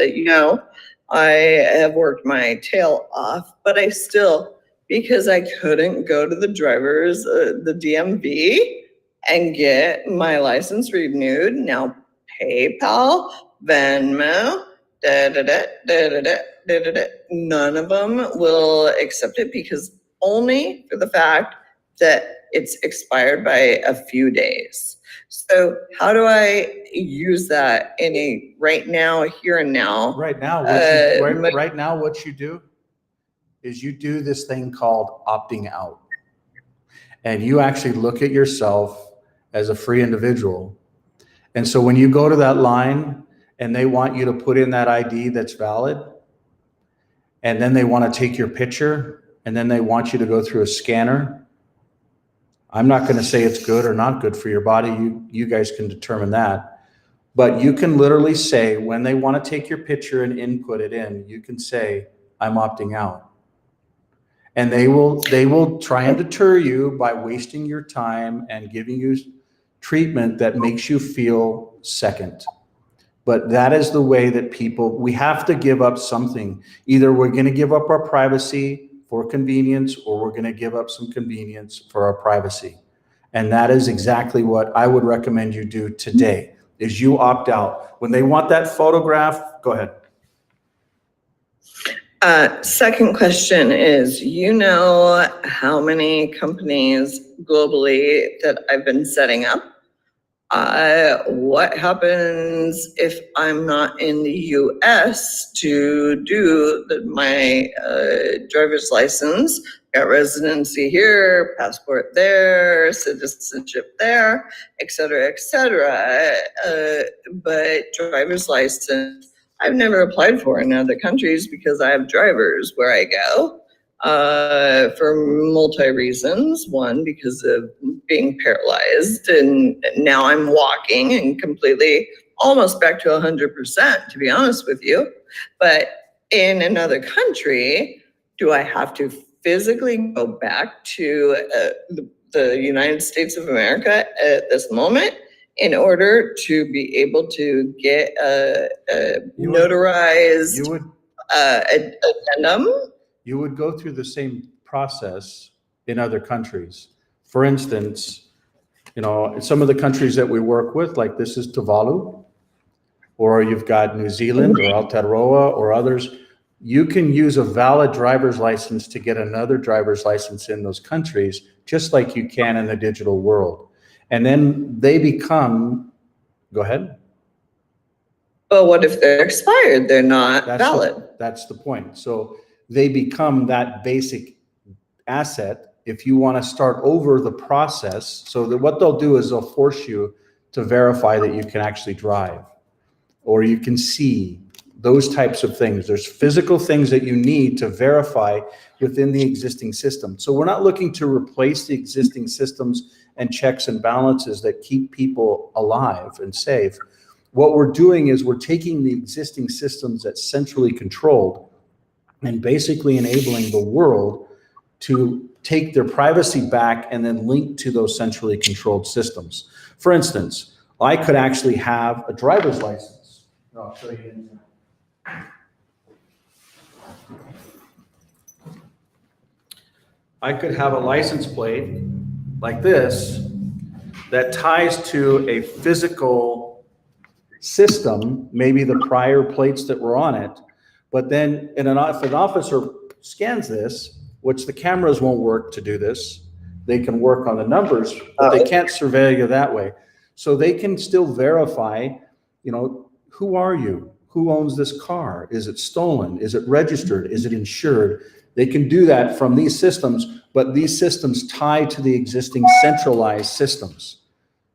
I have worked my tail off, but I still, because I couldn't go to the drivers, the DMV, and get my license renewed. Now PayPal, Venmo, none of them will accept it because only for the fact that it's expired by a few days. So how do I use that right now, here and now? Right now, what you do is you do this thing called opting out. And you actually look at yourself as a free individual. And so when you go to that line and they want you to put in that ID that's valid, and then they want to take your picture, and then they want you to go through a scanner, I'm not going to say it's good or not good for your body. You guys can determine that. But you can literally say, when they want to take your picture and input it in, you can say, I'm opting out. And they will try and deter you by wasting your time and giving you treatment that makes you feel second. But that is the way that we have to give up something. Either we're going to give up our privacy for convenience, or we're going to give up some convenience for our privacy. And that is exactly what I would recommend you do today, is you opt out. When they want that photograph, go ahead. Second question is, how many companies globally that I've been setting up? What happens if I'm not in the US to do my driver's license? Got residency here, passport there, citizenship there, et cetera, et cetera. But driver's license, I've never applied for in other countries because I have drivers where I go. For multi reasons. One, because of being paralyzed, and now I'm walking and completely almost back to 100%, to be honest with you. But in another country, do I have to physically go back to the United States of America at this moment in order to be able to get a notarized addendum? You would go through the same process in other countries. For instance, some of the countries that we work with, like this is Tuvalu, or you've got New Zealand or Aotearoa or others, you can use a valid driver's license to get another driver's license in those countries, just like you can in the digital world. And then they become, go ahead. But what if they're expired? They're not valid. That's the point. So they become that basic asset if you want to start over the process. So that what they'll do is they'll force you to verify that you can actually drive, or you can see, those types of things. There's physical things that you need to verify within the existing system. So we're not looking to replace the existing systems and checks and balances that keep people alive and safe. What we're doing is we're taking the existing systems that's centrally controlled and basically enabling the world to take their privacy back and then link to those centrally controlled systems. For instance, I could actually have a driver's license. I'll show you. I could have a license plate like this that ties to a physical system, maybe the prior plates that were on it. But then if an officer scans this, which the cameras won't work to do this, they can work on the numbers, but they can't surveil you that way. So they can still verify, who are you? Who owns this car? Is it stolen? Is it registered? Is it insured? They can do that from these systems, but these systems tie to the existing centralized systems.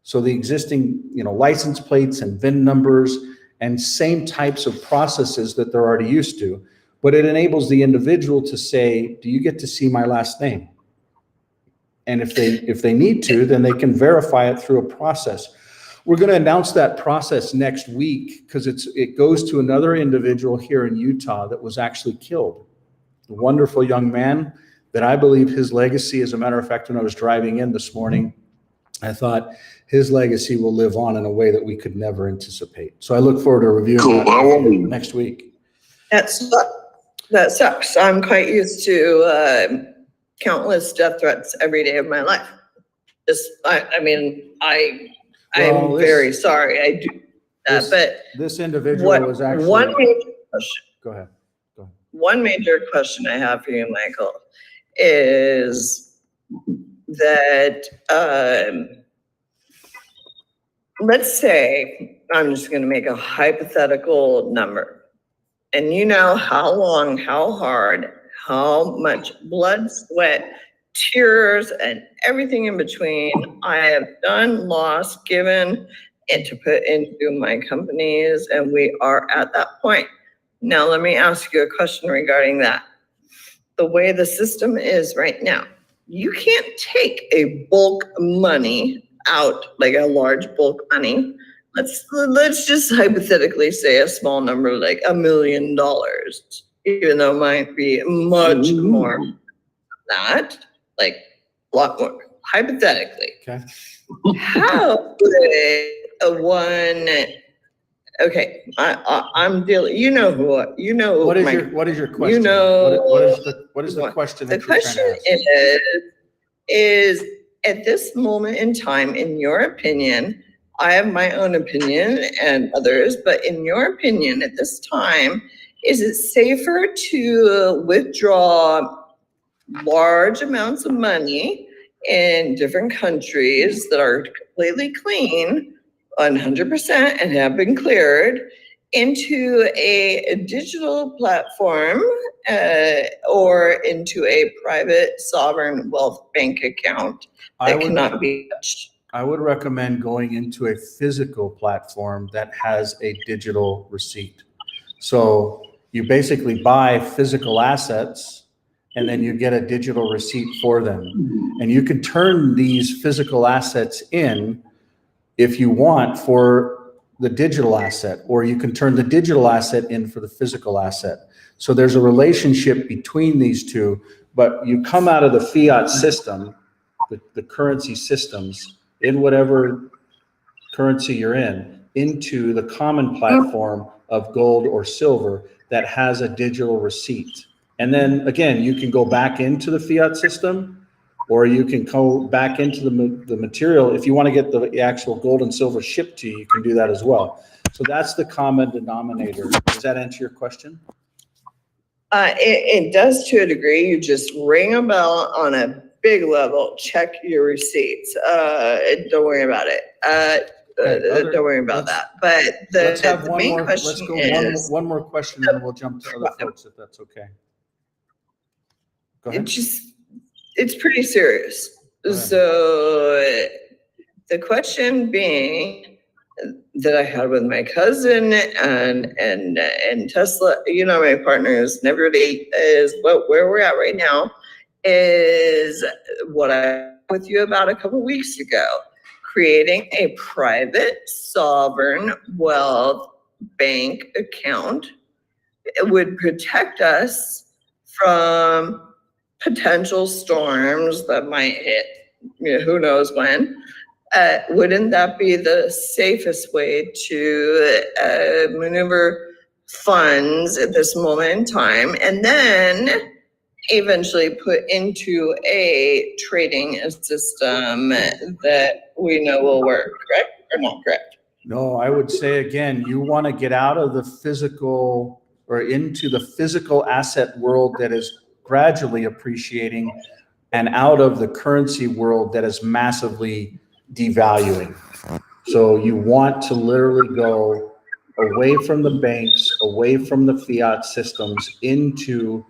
So the existing, license plates and VIN numbers and same types of processes that they're already used to, but it enables the individual to say, do you get to see my last name? And if they need to, then they can verify it through a process. We're going to announce that process next week because it goes to another individual here in Utah that was actually killed. A wonderful young man that I believe his legacy, as a matter of fact, when I was driving in this morning, I thought his legacy will live on in a way that we could never anticipate. So I look forward to reviewing that next week. That sucks. I'm quite used to countless death threats every day of my life. I'm very sorry I do that, but this individual was actually one major question. Go ahead. One major question I have for you, Michael, is that let's say I'm just going to make a hypothetical number, and you know how long, how hard, how much blood, sweat, tears, and everything in between I have done, lost, given, and to put into my companies, and we are at that point. Now, let me ask you a question regarding that. The way the system is right now, you can't take a bulk money out, like a large bulk money. Let's just hypothetically say a small number, like $1 million, even though it might be much more than that, like a lot more, hypothetically. Okay. How would okay, I'm dealing, What is your question? What is the question that the you're trying to question ask? is at this moment in time, in your opinion, I have my own opinion and others, but in your opinion at this time, is it safer to withdraw large amounts of money in different countries that are completely clean 100% and have been cleared into a digital platform or into a private sovereign wealth bank account that cannot be touched. I would recommend going into a physical platform that has a digital receipt. So you basically buy physical assets and then you get a digital receipt for them. And you can turn these physical assets in if you want for the digital asset, or you can turn the digital asset in for the physical asset. So there's a relationship between these two, but you come out of the fiat system, the currency systems, in whatever currency you're in, into the common platform of gold or silver that has a digital receipt. And then again, you can go back into the fiat system, or you can go back into the material. If you want to get the actual gold and silver shipped to you, you can do that as well. So that's the common denominator. Does that answer your question? It does to a degree. You just ring a bell on a big level, check your receipts. Don't worry about it. Don't worry about that. But the main question is, one more question, and then we'll jump to other folks if that's okay. Go ahead. It's pretty serious. So the question being that I had with my cousin and Tesla, you know, my partners and everybody is where we're at right now is what I with you about a couple weeks ago, creating a private sovereign wealth bank account. It would protect us from potential storms that might hit, you know, who knows when. Wouldn't that be the safest way to maneuver funds at this moment in time, and then eventually put into a trading system that we know will work, correct or not correct? No, I would say again, you want to get out of the physical or into the physical asset world that is gradually appreciating and out of the currency world that is massively devaluing. So you want to literally go away from the banks, away from the fiat systems, into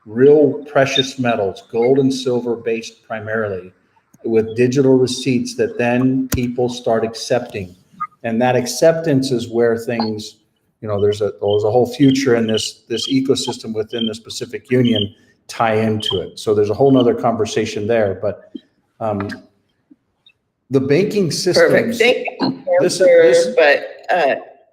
real precious metals, gold and silver based primarily, with digital receipts that then people start accepting. And that acceptance is where things, you know, there's a whole future in this ecosystem within the Pacific Union tie into it. So there's a whole nother conversation there, but the banking systems. Perfect, thank you. But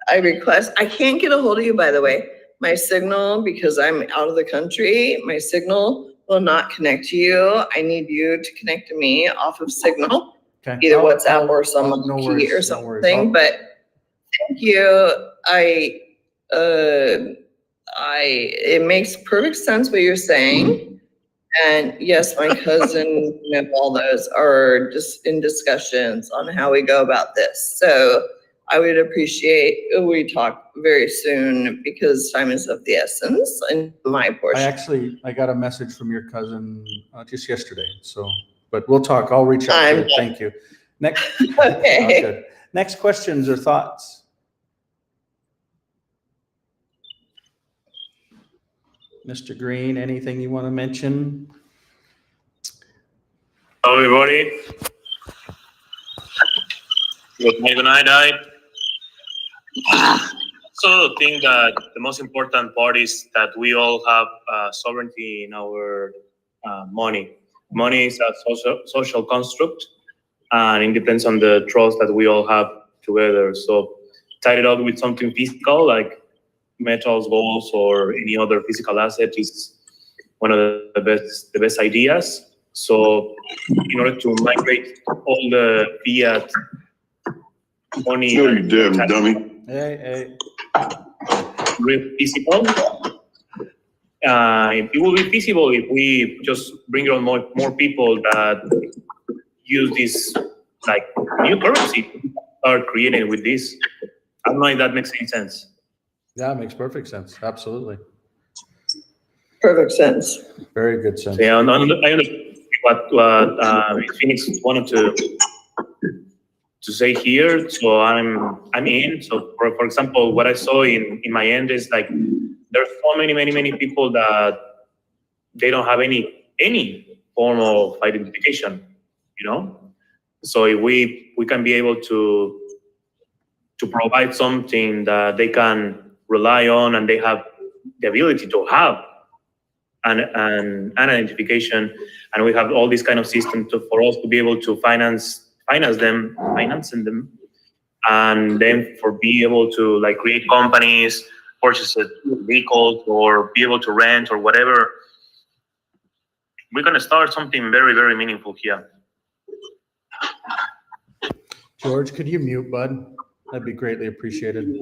I request, I can't get a hold of you, by the way. My signal, because I'm out of the country, my signal will not connect to you. I need you to connect to me off of Signal, Okay. either WhatsApp or some no key worries, or no something. worries. But thank you. It makes perfect sense what you're saying. And yes, my cousin and all those are just in discussions on how we go about this. So I would appreciate we talk very soon because time is of the essence in my portion. I got a message from your cousin just yesterday. So, but we'll talk. I'll reach out to you. Thank you. Next. Okay. Good. Next questions or thoughts? Mr. Green, anything you want to mention? Hello, everybody. Good night. I also think that the most important part is that we all have sovereignty in our money. Money is a social construct, and it depends on the trust that we all have together. So tie it up with something physical like metals, golds, or any other physical asset is one of the best ideas. So in order to migrate all the fiat money, no, you damn dummy. Hey. Feasible. It will be feasible if we just bring on more people that use this like new currency are created with this. I don't know if that makes any sense. Yeah, it makes perfect sense. Absolutely. Perfect sense. Very good sense. Yeah, I understand what Phoenix wanted to say here. So I'm in. So for example, what I saw in my end is like there's so many people that they don't have any form of identification, you know. So if we can be able to provide something that they can rely on, and they have the ability to have an identification, and we have all these kind of systems for us to be able to financing them, and then for be able to like create companies, purchase vehicles, or be able to rent or whatever. We're gonna start something very meaningful here. George, could you mute, bud? That'd be greatly appreciated.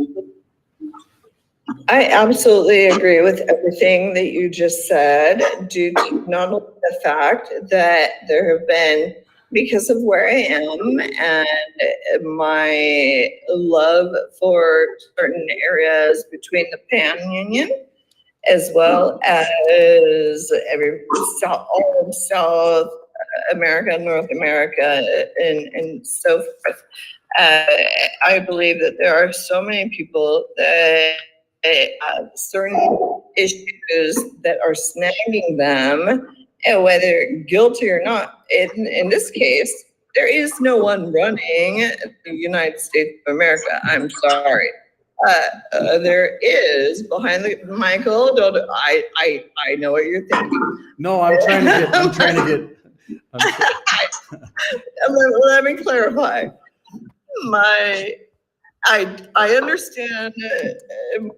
I absolutely agree with everything that you just said, due to not only the fact that there have been, because of where I am and my love for certain areas between the Pan Union, as well as all of South America, North America, and so forth. I believe that there are so many people that have certain issues that are snagging them, and whether guilty or not. In this case, there is no one running the United States of America. I'm sorry. There is behind the Michael. I know what you're thinking. No, I'm trying to get. Let me clarify. I understand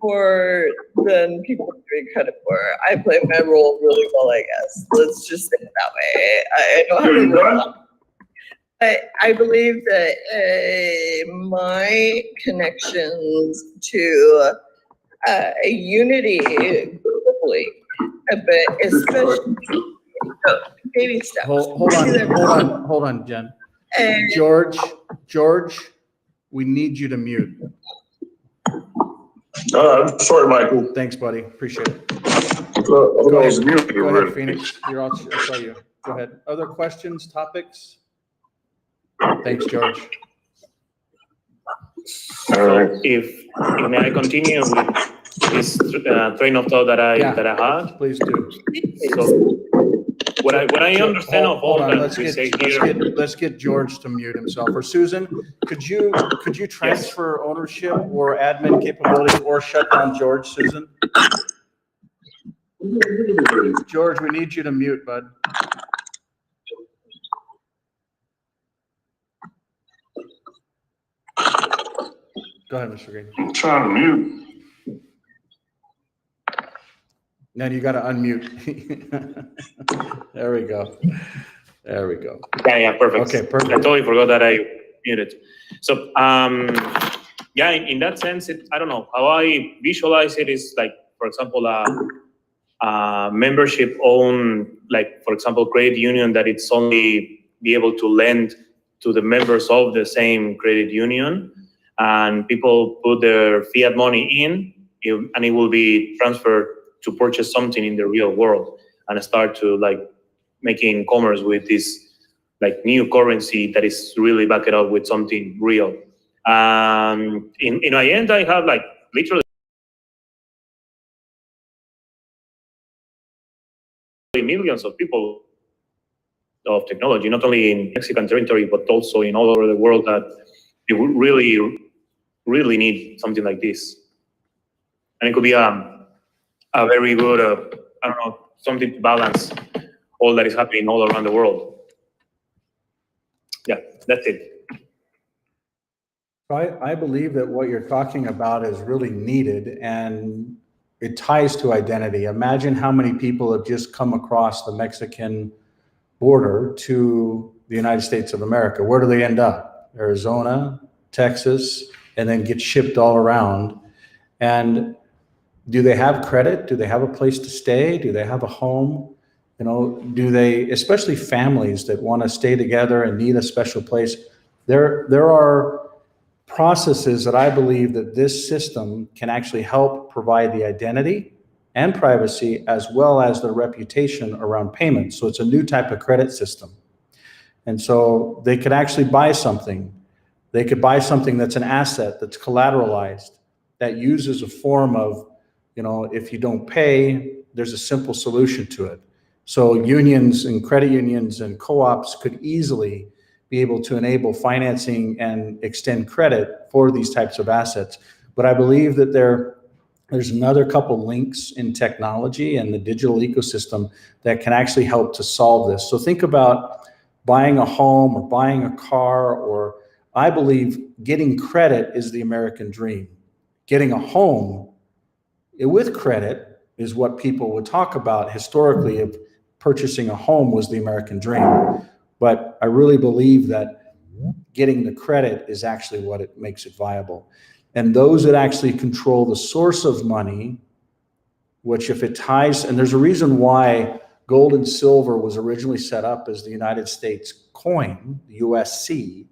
more than people give me credit for. I play my role really well, I guess. Let's just say it that way. I know how to run. I believe that my connections to a unity globally, but especially baby steps. Hold on, Jen. And George, we need you to mute. I'm sorry, Michael. Thanks, buddy. Appreciate it. I was muted Go ahead, already. Phoenix. I saw you. Go ahead. Other questions, topics? Thanks, George. All right. If may I continue with this train of thought that I had? Please do. So what I understand of all Hold on. that we say here. Let's get George to mute himself. Or Susan, could you transfer ownership or admin capabilities or shut down George, Susan? George, we need you to mute, bud. Go ahead, Mr. Green. I'm trying to mute. Now you got to unmute. There we go. Yeah, perfect. Okay, perfect. I totally forgot that I muted. So, yeah, in that sense, I don't know how I visualize it is like, for example, membership own, like, for example, credit union that it's only be able to lend to the members of the same credit union, and people put their fiat money in, and it will be transferred to purchase something in the real world and start to like making commerce with this like new currency that is really backed up with something real. In my end, I have like literally millions of people of technology, not only in Mexican territory, but also in all over the world, that they would really need something like this. And it could be a very good, I don't know, something to balance all that is happening all around the world. Yeah, that's it. I believe that what you're talking about is really needed, and it ties to identity. Imagine how many people have just come across the Mexican border to the United States of America. Where do they end up? Arizona, Texas, and then get shipped all around. And do they have credit? Do they have a place to stay? Do they have a home? You know, do they, especially families that want to stay together and need a special place? There are processes that I believe that this system can actually help provide the identity and privacy, as well as the reputation around payments. So it's a new type of credit system. And so they could actually buy something They could buy something that's an asset, that's collateralized, that uses a form of, if you don't pay, there's a simple solution to it. So unions and credit unions and co-ops could easily be able to enable financing and extend credit for these types of assets. But I believe that there's another couple links in technology and the digital ecosystem that can actually help to solve this. So think about buying a home or buying a car, or I believe getting credit is the American dream. Getting a home with credit is what people would talk about historically, if purchasing a home was the American dream. But I really believe that getting the credit is actually what it makes it viable. And those that actually control the source of money, which if it ties, and there's a reason why gold and silver was originally set up as the United States coin, the USC,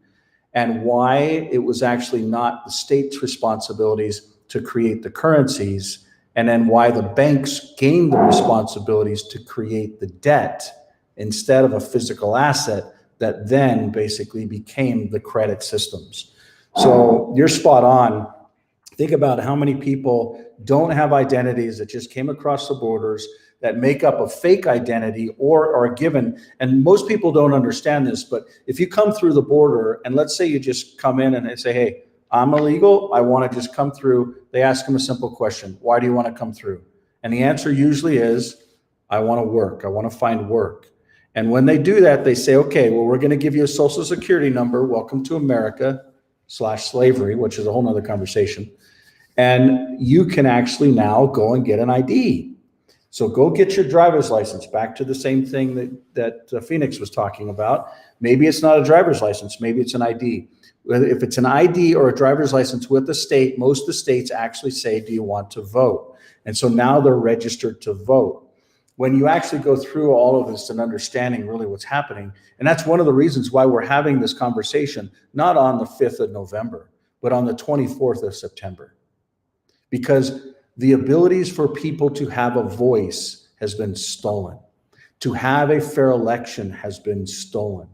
and why it was actually not the state's responsibilities to create the currencies, and then why the banks gained the responsibilities to create the debt instead of a physical asset that then basically became the credit systems. So you're spot on. Think about how many people don't have identities that just came across the borders, that make up a fake identity or are given. And most people don't understand this, but if you come through the border and let's say you just come in and they say, hey, I'm illegal, I want to just come through. They ask them a simple question. Why do you want to come through? And the answer usually is, I want to work. I want to find work. And when they do that, they say, okay, well, we're going to give you a social security number. Welcome to America /slavery, which is a whole nother conversation. And you can actually now go and get an ID. So go get your driver's license. Back to the same thing that Phoenix was talking about. Maybe it's not a driver's license. Maybe it's an ID. If it's an ID or a driver's license with the state, most of the states actually say, do you want to vote? And so now they're registered to vote. When you actually go through all of this and understanding really what's happening, and that's one of the reasons why we're having this conversation, not on the 5th of November, but on the 24th of September. Because the abilities for people to have a voice has been stolen. To have a fair election has been stolen.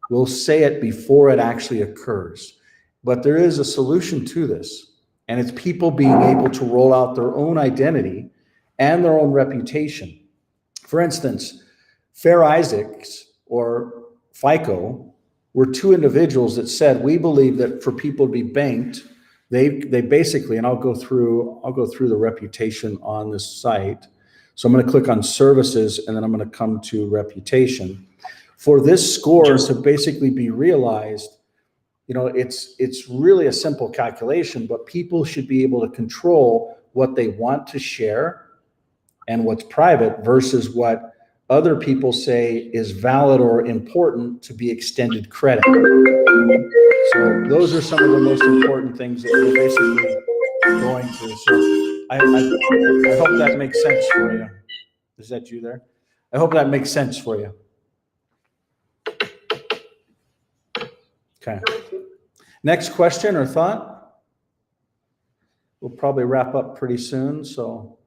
We'll say it before it actually occurs. But there is a solution to this, and it's people being able to roll out their own identity and their own reputation. For instance, Fair Isaacs or FICO were two individuals that said, we believe that for people to be banked, they basically, and I'll go through the reputation on this site. So I'm going to click on services and then I'm going to come to reputation. For this score to basically be realized, it's really a simple calculation, but people should be able to control what they want to share and what's private versus what other people say is valid or important to be extended credit. So those are some of the most important things that we're basically going through. So I hope that makes sense for you. Is that you there? I hope that makes sense for you. Okay. Next question or thought? We'll probably wrap up pretty soon, so.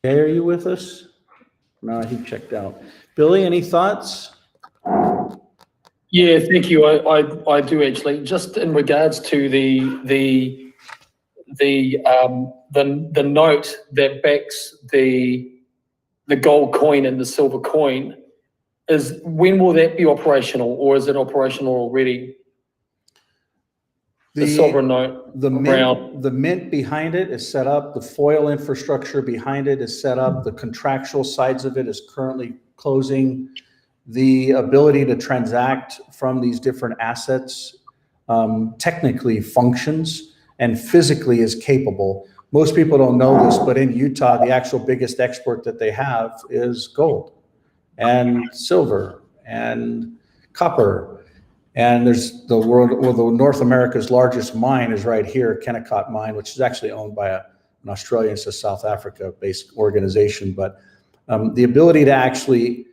Okay, are you with us? No, he checked out. Billy, any thoughts? Yeah, thank you. I do actually. Just in regards to the note that backs the gold coin and the silver coin, is when will that be operational, or is it operational already? The silver note, the mint behind it is set up. The foil infrastructure behind it is set up. The contractual sides of it is currently closing. The ability to transact from these different assets technically functions and physically is capable. Most people don't know this, but in Utah, the actual biggest export that they have is gold and silver and copper. And there's the North America's largest mine is right here, Kennecott Mine, which is actually owned by an Australian, it's a South Africa-based organization. But the ability to actually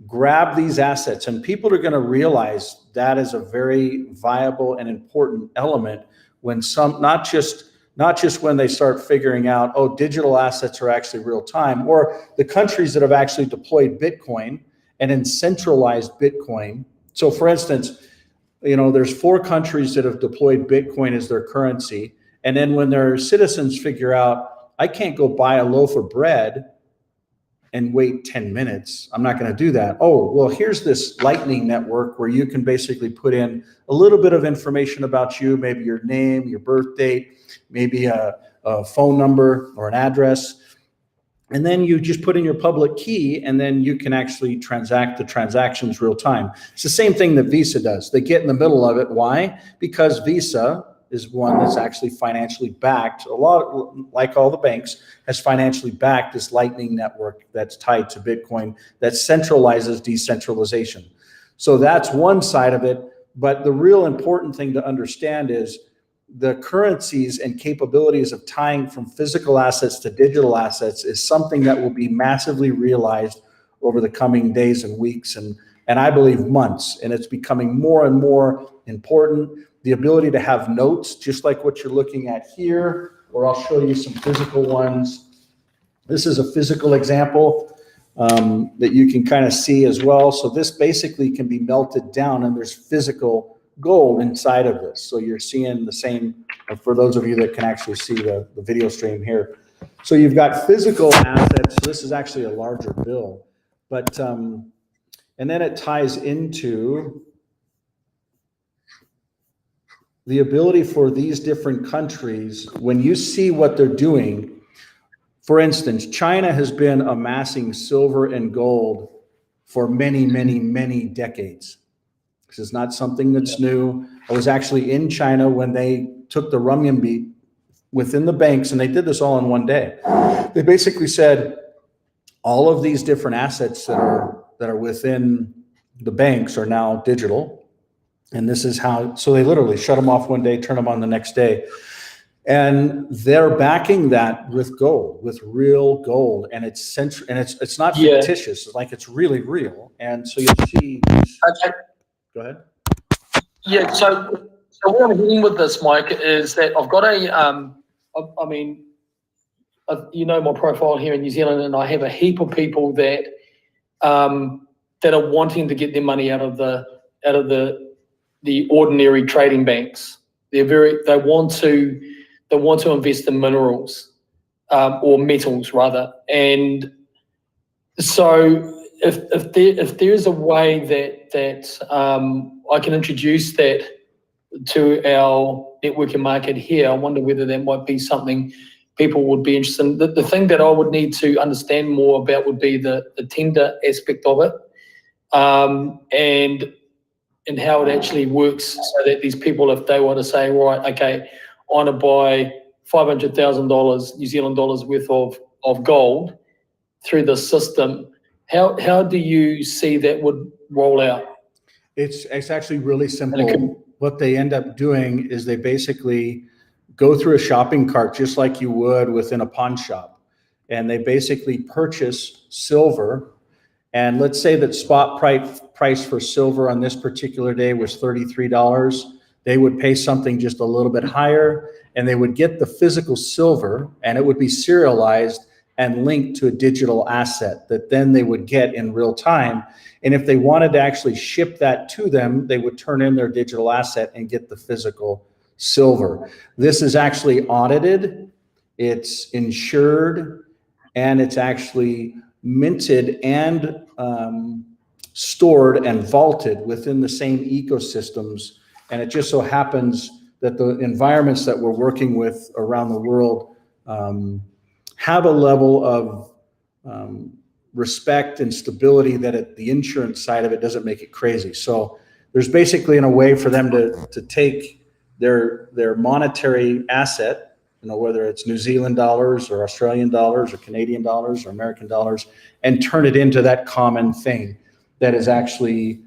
grab these assets, and people are going to realize that is a very viable and important element when not just not just when they start figuring out, oh, digital assets are actually real time, or the countries that have actually deployed Bitcoin and then centralized Bitcoin. So for instance, there's 4 countries that have deployed Bitcoin as their currency. And then when their citizens figure out, I can't go buy a loaf of bread and wait 10 minutes. I'm not going to do that. Oh, well, here's this Lightning Network where you can basically put in a little bit of information about you, maybe your name, your birth date, maybe a phone number or an address. And then you just put in your public key, and then you can actually transact the transactions real time. It's the same thing that Visa does. They get in the middle of it. Why? Because Visa is one that's actually financially backed, a lot like all the banks, has financially backed this Lightning Network that's tied to Bitcoin that centralizes decentralization. So that's one side of it. But the real important thing to understand is the currencies and capabilities of tying from physical assets to digital assets is something that will be massively realized over the coming days and weeks and I believe months. And it's becoming more and more important. The ability to have notes, just like what you're looking at here, or I'll show you some physical ones. This is a physical example that you can kind of see as well. So this basically can be melted down, and there's physical gold inside of this. So you're seeing the same, for those of you that can actually see the video stream here. So you've got physical assets. This is actually a larger bill, but, and then it ties into the ability for these different countries, when you see what they're doing. For instance, China has been amassing silver and gold for many, many, many decades. This is not something that's new. I was actually in China when they took the renminbi within the banks, and they did this all in one day. They basically said all of these different assets that are within the banks are now digital. And this is how, so they literally shut them off one day, turn them on the next day. And they're backing that with gold, with real gold. And it's it's not fictitious, like it's really real. And so you'll see. Okay. Go ahead. Yeah, so what I'm getting with this, Mike, is that I've got my profile here in New Zealand, and I have a heap of people that that are wanting to get their money out of the ordinary trading banks. They want to invest in minerals or metals rather. And so if there is a way that I can introduce that to our networking market here, I wonder whether that might be something people would be interested in. The thing that I would need to understand more about would be the tender aspect of it, and how it actually works, so that these people, if they want to say, right, okay, I want to buy $500,000 New Zealand dollars worth of gold through the system, how do you see that would roll out? It's actually really simple. What they end up doing is they basically go through a shopping cart just like you would within a pawn shop, and they basically purchase silver. And let's say that spot price for silver on this particular day was $33. They would pay something just a little bit higher, and they would get the physical silver, and it would be serialized and linked to a digital asset that then they would get in real time. And if they wanted to actually ship that to them, they would turn in their digital asset and get the physical silver. This is actually audited, it's insured, and it's actually minted and stored and vaulted within the same ecosystems. And it just so happens that the environments that we're working with around the world have a level of respect and stability that the insurance side of it doesn't make it crazy. So there's basically a way for them to take their monetary asset, whether it's New Zealand dollars or Australian dollars or Canadian dollars or American dollars, and turn it into that common thing that is actually,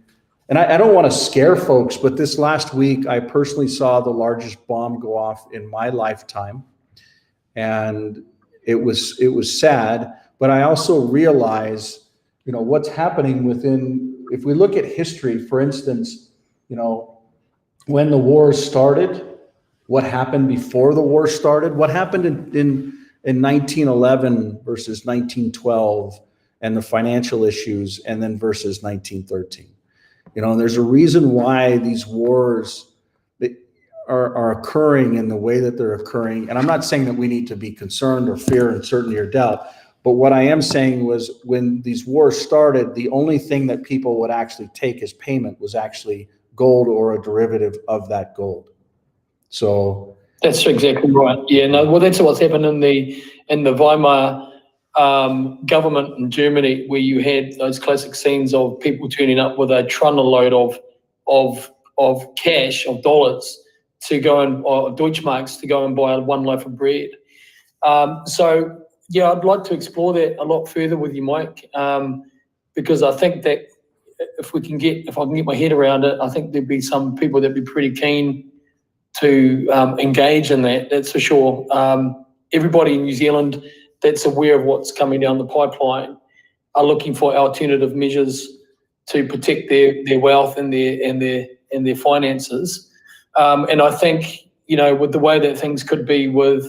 and I don't want to scare folks, but this last week, I personally saw the largest bomb go off in my lifetime. And it was sad, but I also realize, what's happening within, if we look at history, for instance, when the wars started, what happened before the war started, what happened in 1911 versus 1912 and the financial issues, and then versus 1913. You know, and there's a reason why these wars are occurring in the way that they're occurring. And I'm not saying that we need to be concerned or fear uncertainty or doubt, but what I am saying was when these wars started, the only thing that people would actually take as payment was actually gold or a derivative of that gold. So that's exactly right. Yeah, no, well, that's what's happened in the Weimar government in Germany, where you had those classic scenes of people turning up with a truckload of cash, of dollars, to go and, or Deutschmarks, to go and buy one loaf of bread. So yeah, I'd like to explore that a lot further with you, Mike, because I think that if I can get my head around it, I think there'd be some people that'd be pretty keen to engage in that. That's for sure. Everybody in New Zealand that's aware of what's coming down the pipeline are looking for alternative measures to protect their wealth and their finances. And I think, you know, with the way that things could be, with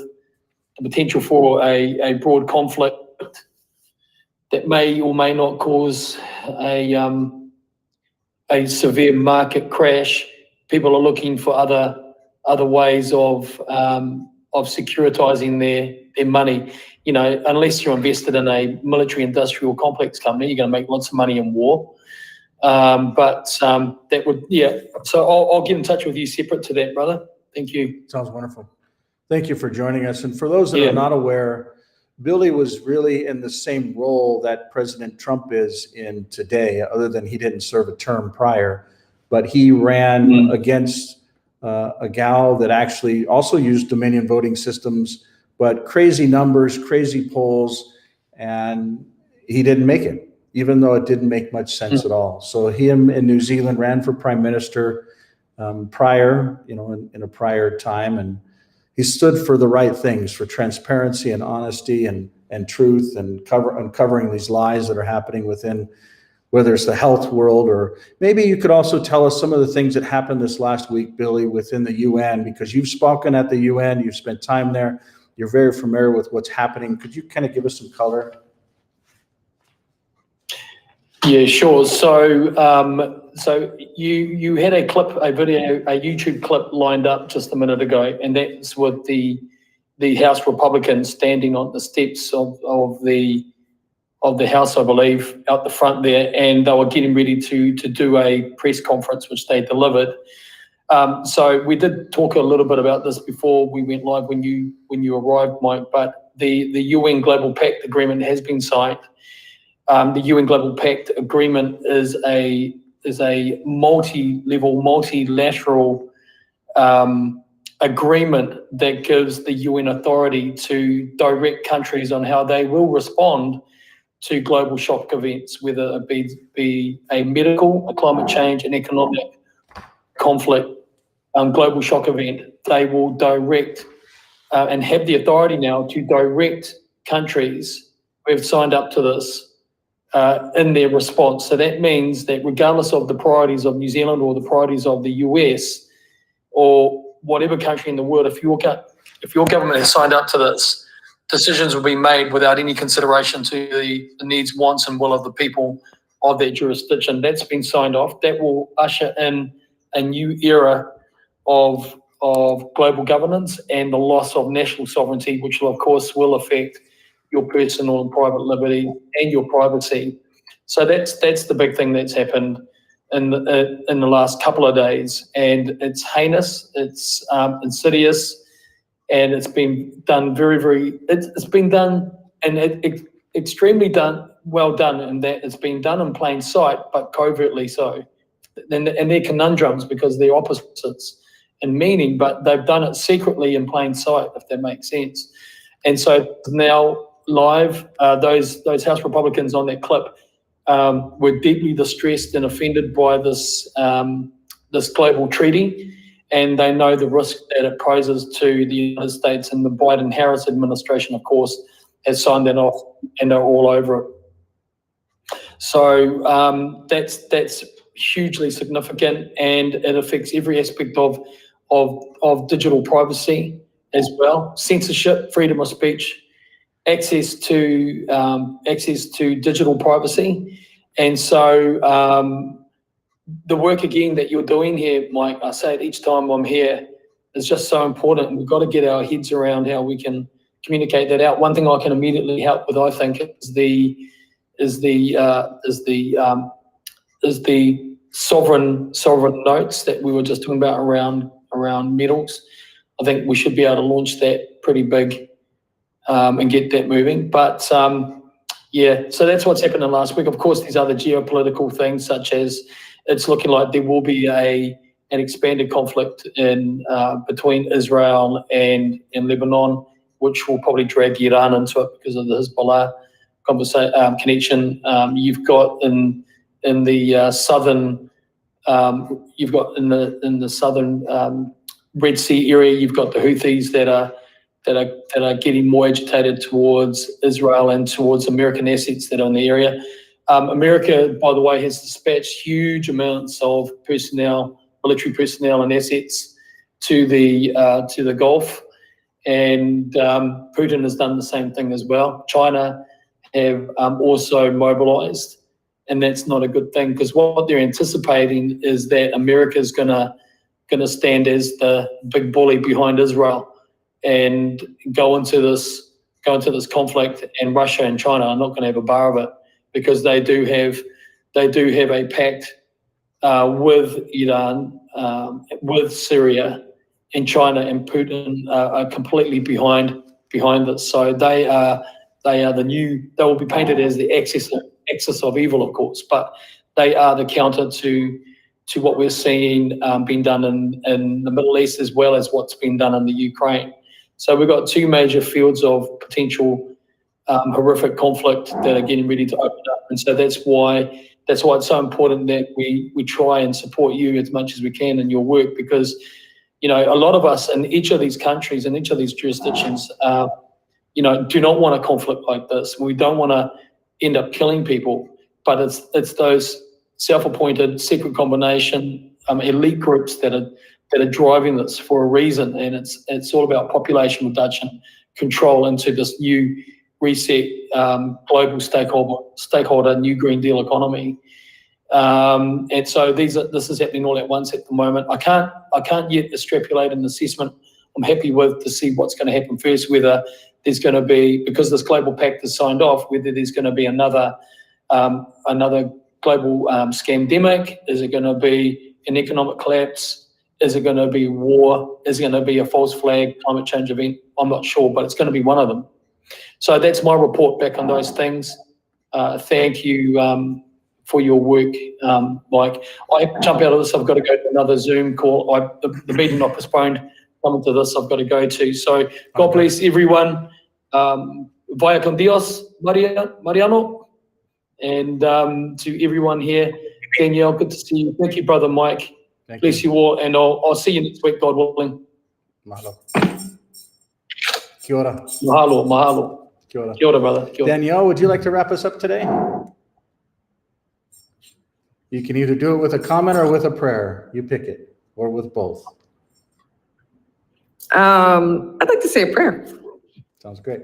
the potential for a broad conflict that may or may not cause a severe market crash, people are looking for other ways of securitizing their money. You know, unless you're invested in a military-industrial complex company, you're going to make lots of money in war. That would, yeah. So I'll get in touch with you separate to that, brother. Thank you. sounds wonderful. Thank you for joining us. And for those that are not aware, Billy was really in the same role that President Trump is in today, other than he didn't serve a term prior, but he ran against a gal that actually also used Dominion voting systems, but crazy numbers, crazy polls, and he didn't make it, even though it didn't make much sense at all. So him in New Zealand ran for prime minister prior, you know, in a prior time, and he stood for the right things, for transparency and honesty and truth, and uncovering these lies that are happening within, whether it's the health world, or maybe you could also tell us some of the things that happened this last week, Billy, within the UN, because you've spoken at the UN, you've spent time there, you're very familiar with what's happening. Could you kind of give us some color? Yeah, sure. So, so you had a clip, a video, a YouTube clip lined up just a minute ago, and that's with the House Republicans standing on the steps of the House, I believe, out the front there, and they were getting ready to do a press conference, which they delivered. So we did talk a little bit about this before we went live when you arrived, Mike. But the UN Global Pact agreement has been signed. The UN Global Pact agreement is a multi-level, multilateral agreement that gives the UN authority to direct countries on how they will respond to global shock events, whether it be a medical, a climate change, an economic conflict, global shock event. They will direct and have the authority now to direct countries who have signed up to this in their response. So that means that regardless of the priorities of New Zealand or the priorities of the US or whatever country in the world, if your government has signed up to this, decisions will be made without any consideration to the needs, wants, and will of the people of that jurisdiction. That's been signed off. That will usher in a new era of global governance and the loss of national sovereignty, which will, of course, will affect your personal and private liberty and your privacy. So that's the big thing that's happened in the last couple of days, and it's heinous, it's insidious, and it's been done it's been done and extremely well done, in that it's been done in plain sight, but covertly so. And they're conundrums because they're opposites in meaning, but they've done it secretly in plain sight, if that makes sense. And so now live, those House Republicans on that clip were deeply distressed and offended by this global treaty, and they know the risk that it poses to the United States, and the Biden-Harris administration, of course, has signed that off and are all over it. So that's hugely significant, and it affects every aspect of of digital privacy as well, censorship, freedom of speech, access to digital privacy. And so the work again that you're doing here, Mike, I say it each time I'm here, is just so important. We've got to get our heads around how we can communicate that out. One thing I can immediately help with, I think, is the sovereign notes that we were just talking about around metals. I think we should be able to launch that pretty big and get that moving. But yeah, so that's what's happened in the last week. Of course, these other geopolitical things, such as it's looking like there will be an expanded conflict in between Israel and Lebanon, which will probably drag Iran into it because of the Hezbollah connection. You've got in the southern, you've got in the southern Red Sea area, you've got the Houthis that are getting more agitated towards Israel and towards American assets that are in the area. America, by the way, has dispatched huge amounts of personnel, military personnel and assets to the Gulf, and Putin has done the same thing as well. China have also mobilized, and that's not a good thing, because what they're anticipating is that America is gonna stand as the big bully behind Israel and go into this conflict, and Russia and China are not going to have a bar of it, because they do have a pact with Iran, with Syria, and China and Putin are completely behind this. So they will be painted as the axis of evil, of course, but they are the counter to what we're seeing being done in the Middle East, as well as what's been done in the Ukraine. So we've got two major fields of potential horrific conflict that are getting ready to open up. And so that's why it's so important that we try and support you as much as we can in your work, because, you know, a lot of us in each of these countries, in each of these jurisdictions, you know, do not want a conflict like this. We don't want to end up killing people, but it's those self-appointed secret combination elite groups that are driving this for a reason, and it's all about population reduction, control into this new reset, global stakeholder, new Green Deal economy, and so this is happening all at once at the moment. I can't yet extrapolate an assessment. I'm happy to see what's going to happen first, whether there's going to be, because this global pact is signed off, whether there's going to be another global scamdemic. Is it going to be an economic collapse? Is it going to be war? Is it going to be a false flag climate change event? I'm not sure, but it's going to be one of them. So that's my report back on those things. Thank you for your work, Mike. I have to jump out of this. I've got to go to another Zoom call. The meeting I postponed. Coming to this, I've got to go to. So God bless everyone. Vaya con Dios, Mariano. And to everyone here, Danielle, good to see you. Thank you, Brother Mike. Bless you all, and I'll see you next week, God willing. Mahalo. Kia ora. Mahalo. Kia ora. Kia ora, brother. Kia ora. Danielle, would you like to wrap us up today? You can either do it with a comment or with a prayer. You pick it, or with both. I'd like to say a prayer. Sounds great.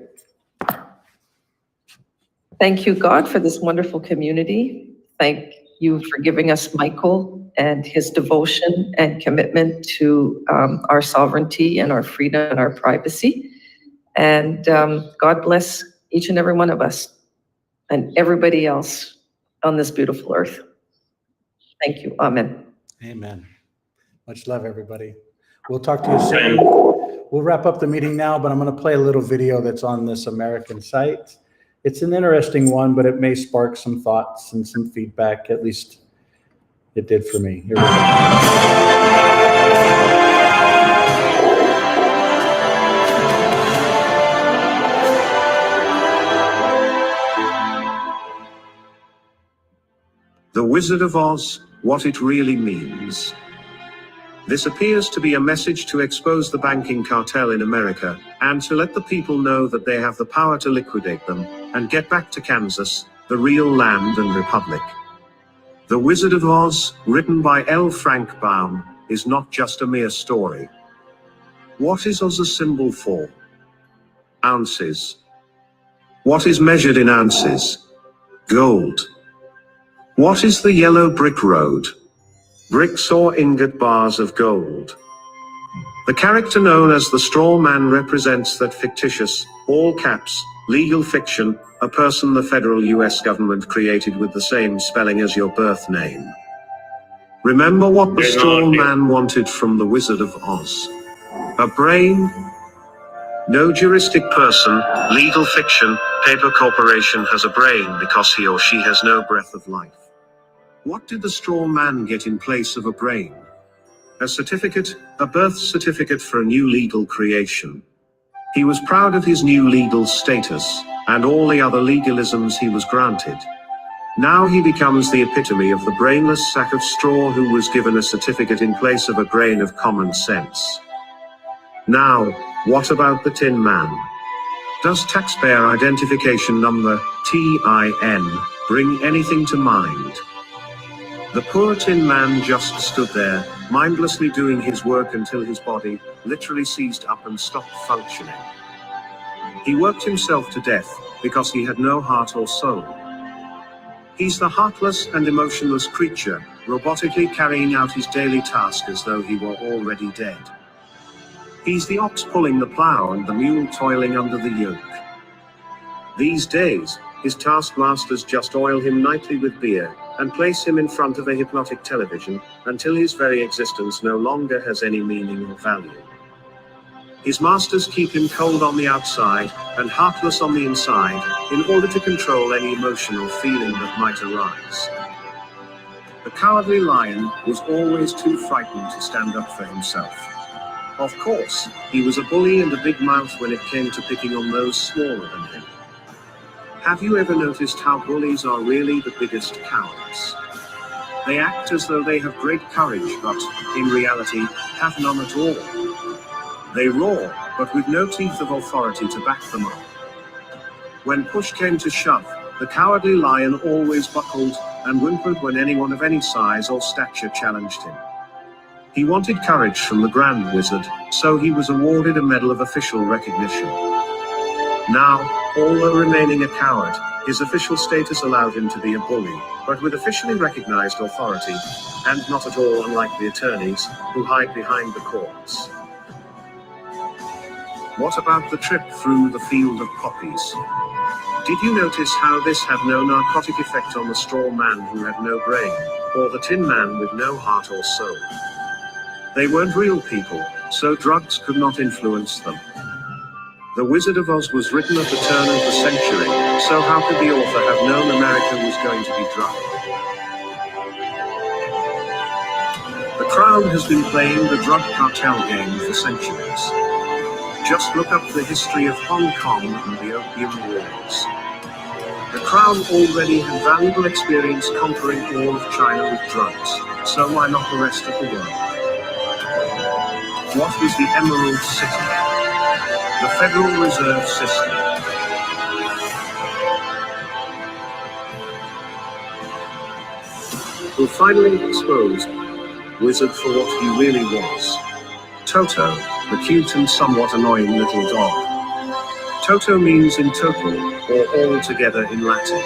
Thank you, God, for this wonderful community. Thank you for giving us Michael and his devotion and commitment to our sovereignty and our freedom and our privacy. And God bless each and every one of us and everybody else on this beautiful earth. Thank you. Amen. Amen. Much love, everybody. We'll talk to you soon. We'll wrap up the meeting now, but I'm going to play a little video that's on this American site. It's an interesting one, but it may spark some thoughts and some feedback. At least it did for me. Here we go. The Wizard of Oz, what it really means. This appears to be a message to expose the banking cartel in America, and to let the people know that they have the power to liquidate them, and get back to Kansas, the real land and republic. The Wizard of Oz, written by L. Frank Baum, is not just a mere story. What is Oz a symbol for? Ounces. What is measured in ounces? Gold. What is the yellow brick road? Bricks or ingot bars of gold. The character known as the straw man represents that fictitious, all caps, legal fiction, a person the federal US government created with the same spelling as your birth name. Remember what the straw man wanted from the Wizard of Oz? A brain? No juristic person, legal fiction, paper corporation has a brain because he or she has no breath of life. What did the straw man get in place of a brain? A certificate, a birth certificate for a new legal creation. He was proud of his new legal status, and all the other legalisms he was granted. Now he becomes the epitome of the brainless sack of straw who was given a certificate in place of a grain of common sense. Now, what about the Tin Man? Does taxpayer identification number, TIN, bring anything to mind? The poor Tin Man just stood there, mindlessly doing his work until his body literally seized up and stopped functioning. He worked himself to death because he had no heart or soul. He's the heartless and emotionless creature, robotically carrying out his daily task as though he were already dead. He's the ox pulling the plow and the mule toiling under the yoke. These days, his taskmasters just oil him nightly with beer and place him in front of a hypnotic television until his very existence no longer has any meaning or value. His masters keep him cold on the outside and heartless on the inside in order to control any emotion or feeling that might arise. The Cowardly Lion was always too frightened to stand up for himself. Of course, he was a bully and a big mouth when it came to picking on those smaller than him. Have you ever noticed how bullies are really the biggest cowards? They act as though they have great courage, but, in reality, have none at all. They roar, but with no teeth of authority to back them up. When push came to shove, the Cowardly Lion always buckled and whimpered when anyone of any size or stature challenged him. He wanted courage from the Grand Wizard, so he was awarded a medal of official recognition. Now, although remaining a coward, his official status allowed him to be a bully, but with officially recognized authority, and not at all unlike the attorneys, who hide behind the courts. What about the trip through the field of poppies? Did you notice how this had no narcotic effect on the straw man who had no brain, or the Tin Man with no heart or soul? They weren't real people, so drugs could not influence them. The Wizard of Oz was written at the turn of the century, so how could the author have known America was going to be drugged? The Crown has been playing the drug cartel game for centuries. Just look up the history of Hong Kong and the Opium Wars. The Crown already had valuable experience conquering all of China with drugs, so why not the rest of the world? What was the Emerald City? The Federal Reserve System. Who finally exposed Wizard for what he really was. Toto, the cute and somewhat annoying little dog. Toto means in total, or all together in Latin.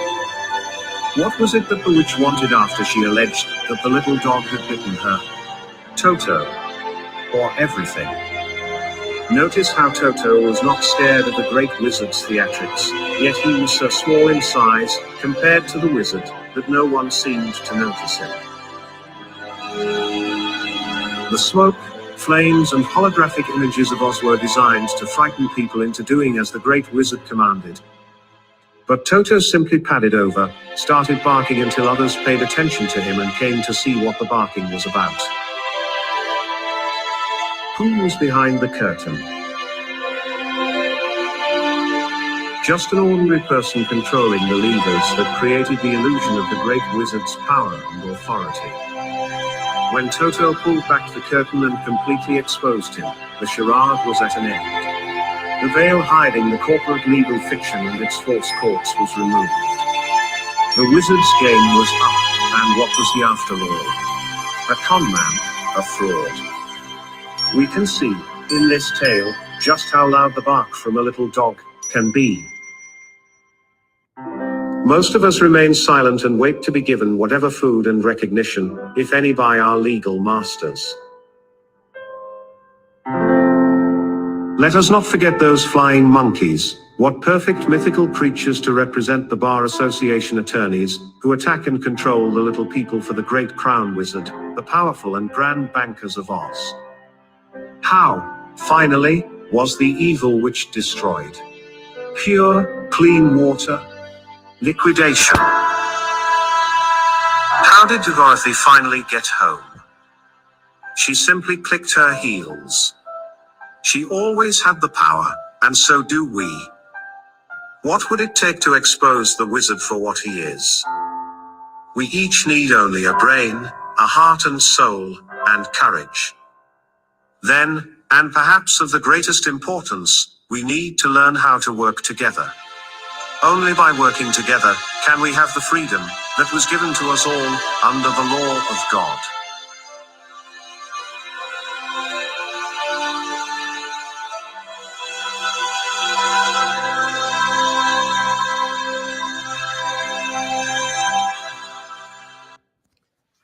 What was it that the witch wanted after she alleged that the little dog had bitten her? Toto, or everything. Notice how Toto was not scared of the great wizard's theatrics, yet he was so small in size, compared to the wizard, that no one seemed to notice him. The smoke, flames, and holographic images of Oz were designed to frighten people into doing as the great wizard commanded. But Toto simply padded over, started barking until others paid attention to him and came to see what the barking was about. Who was behind the curtain? Just an ordinary person controlling the levers that created the illusion of the great wizard's power and authority. When Toto pulled back the curtain and completely exposed him, the charade was at an end. The veil hiding the corporate legal fiction and its false courts was removed. The wizard's game was up, and what was the afterlaw? A con man, a fraud. We can see, in this tale, just how loud the bark from a little dog can be. Most of us remain silent and wait to be given whatever food and recognition, if any, by our legal masters. Let us not forget those flying monkeys. What perfect mythical creatures to represent the Bar Association attorneys, who attack and control the little people for the great crown wizard, the powerful and grand bankers of Oz. How, finally, was the evil witch destroyed? Pure, clean water? Liquidation. How did Dorothy finally get home? She simply clicked her heels. She always had the power, and so do we. What would it take to expose the wizard for what he is? We each need only a brain, a heart and soul, and courage. Then, and perhaps of the greatest importance, we need to learn how to work together. Only by working together can we have the freedom that was given to us all under the law of God.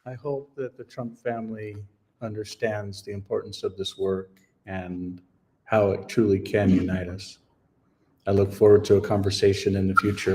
I hope that the Trump family understands the importance of this work and how it truly can unite us. I look forward to a conversation in the future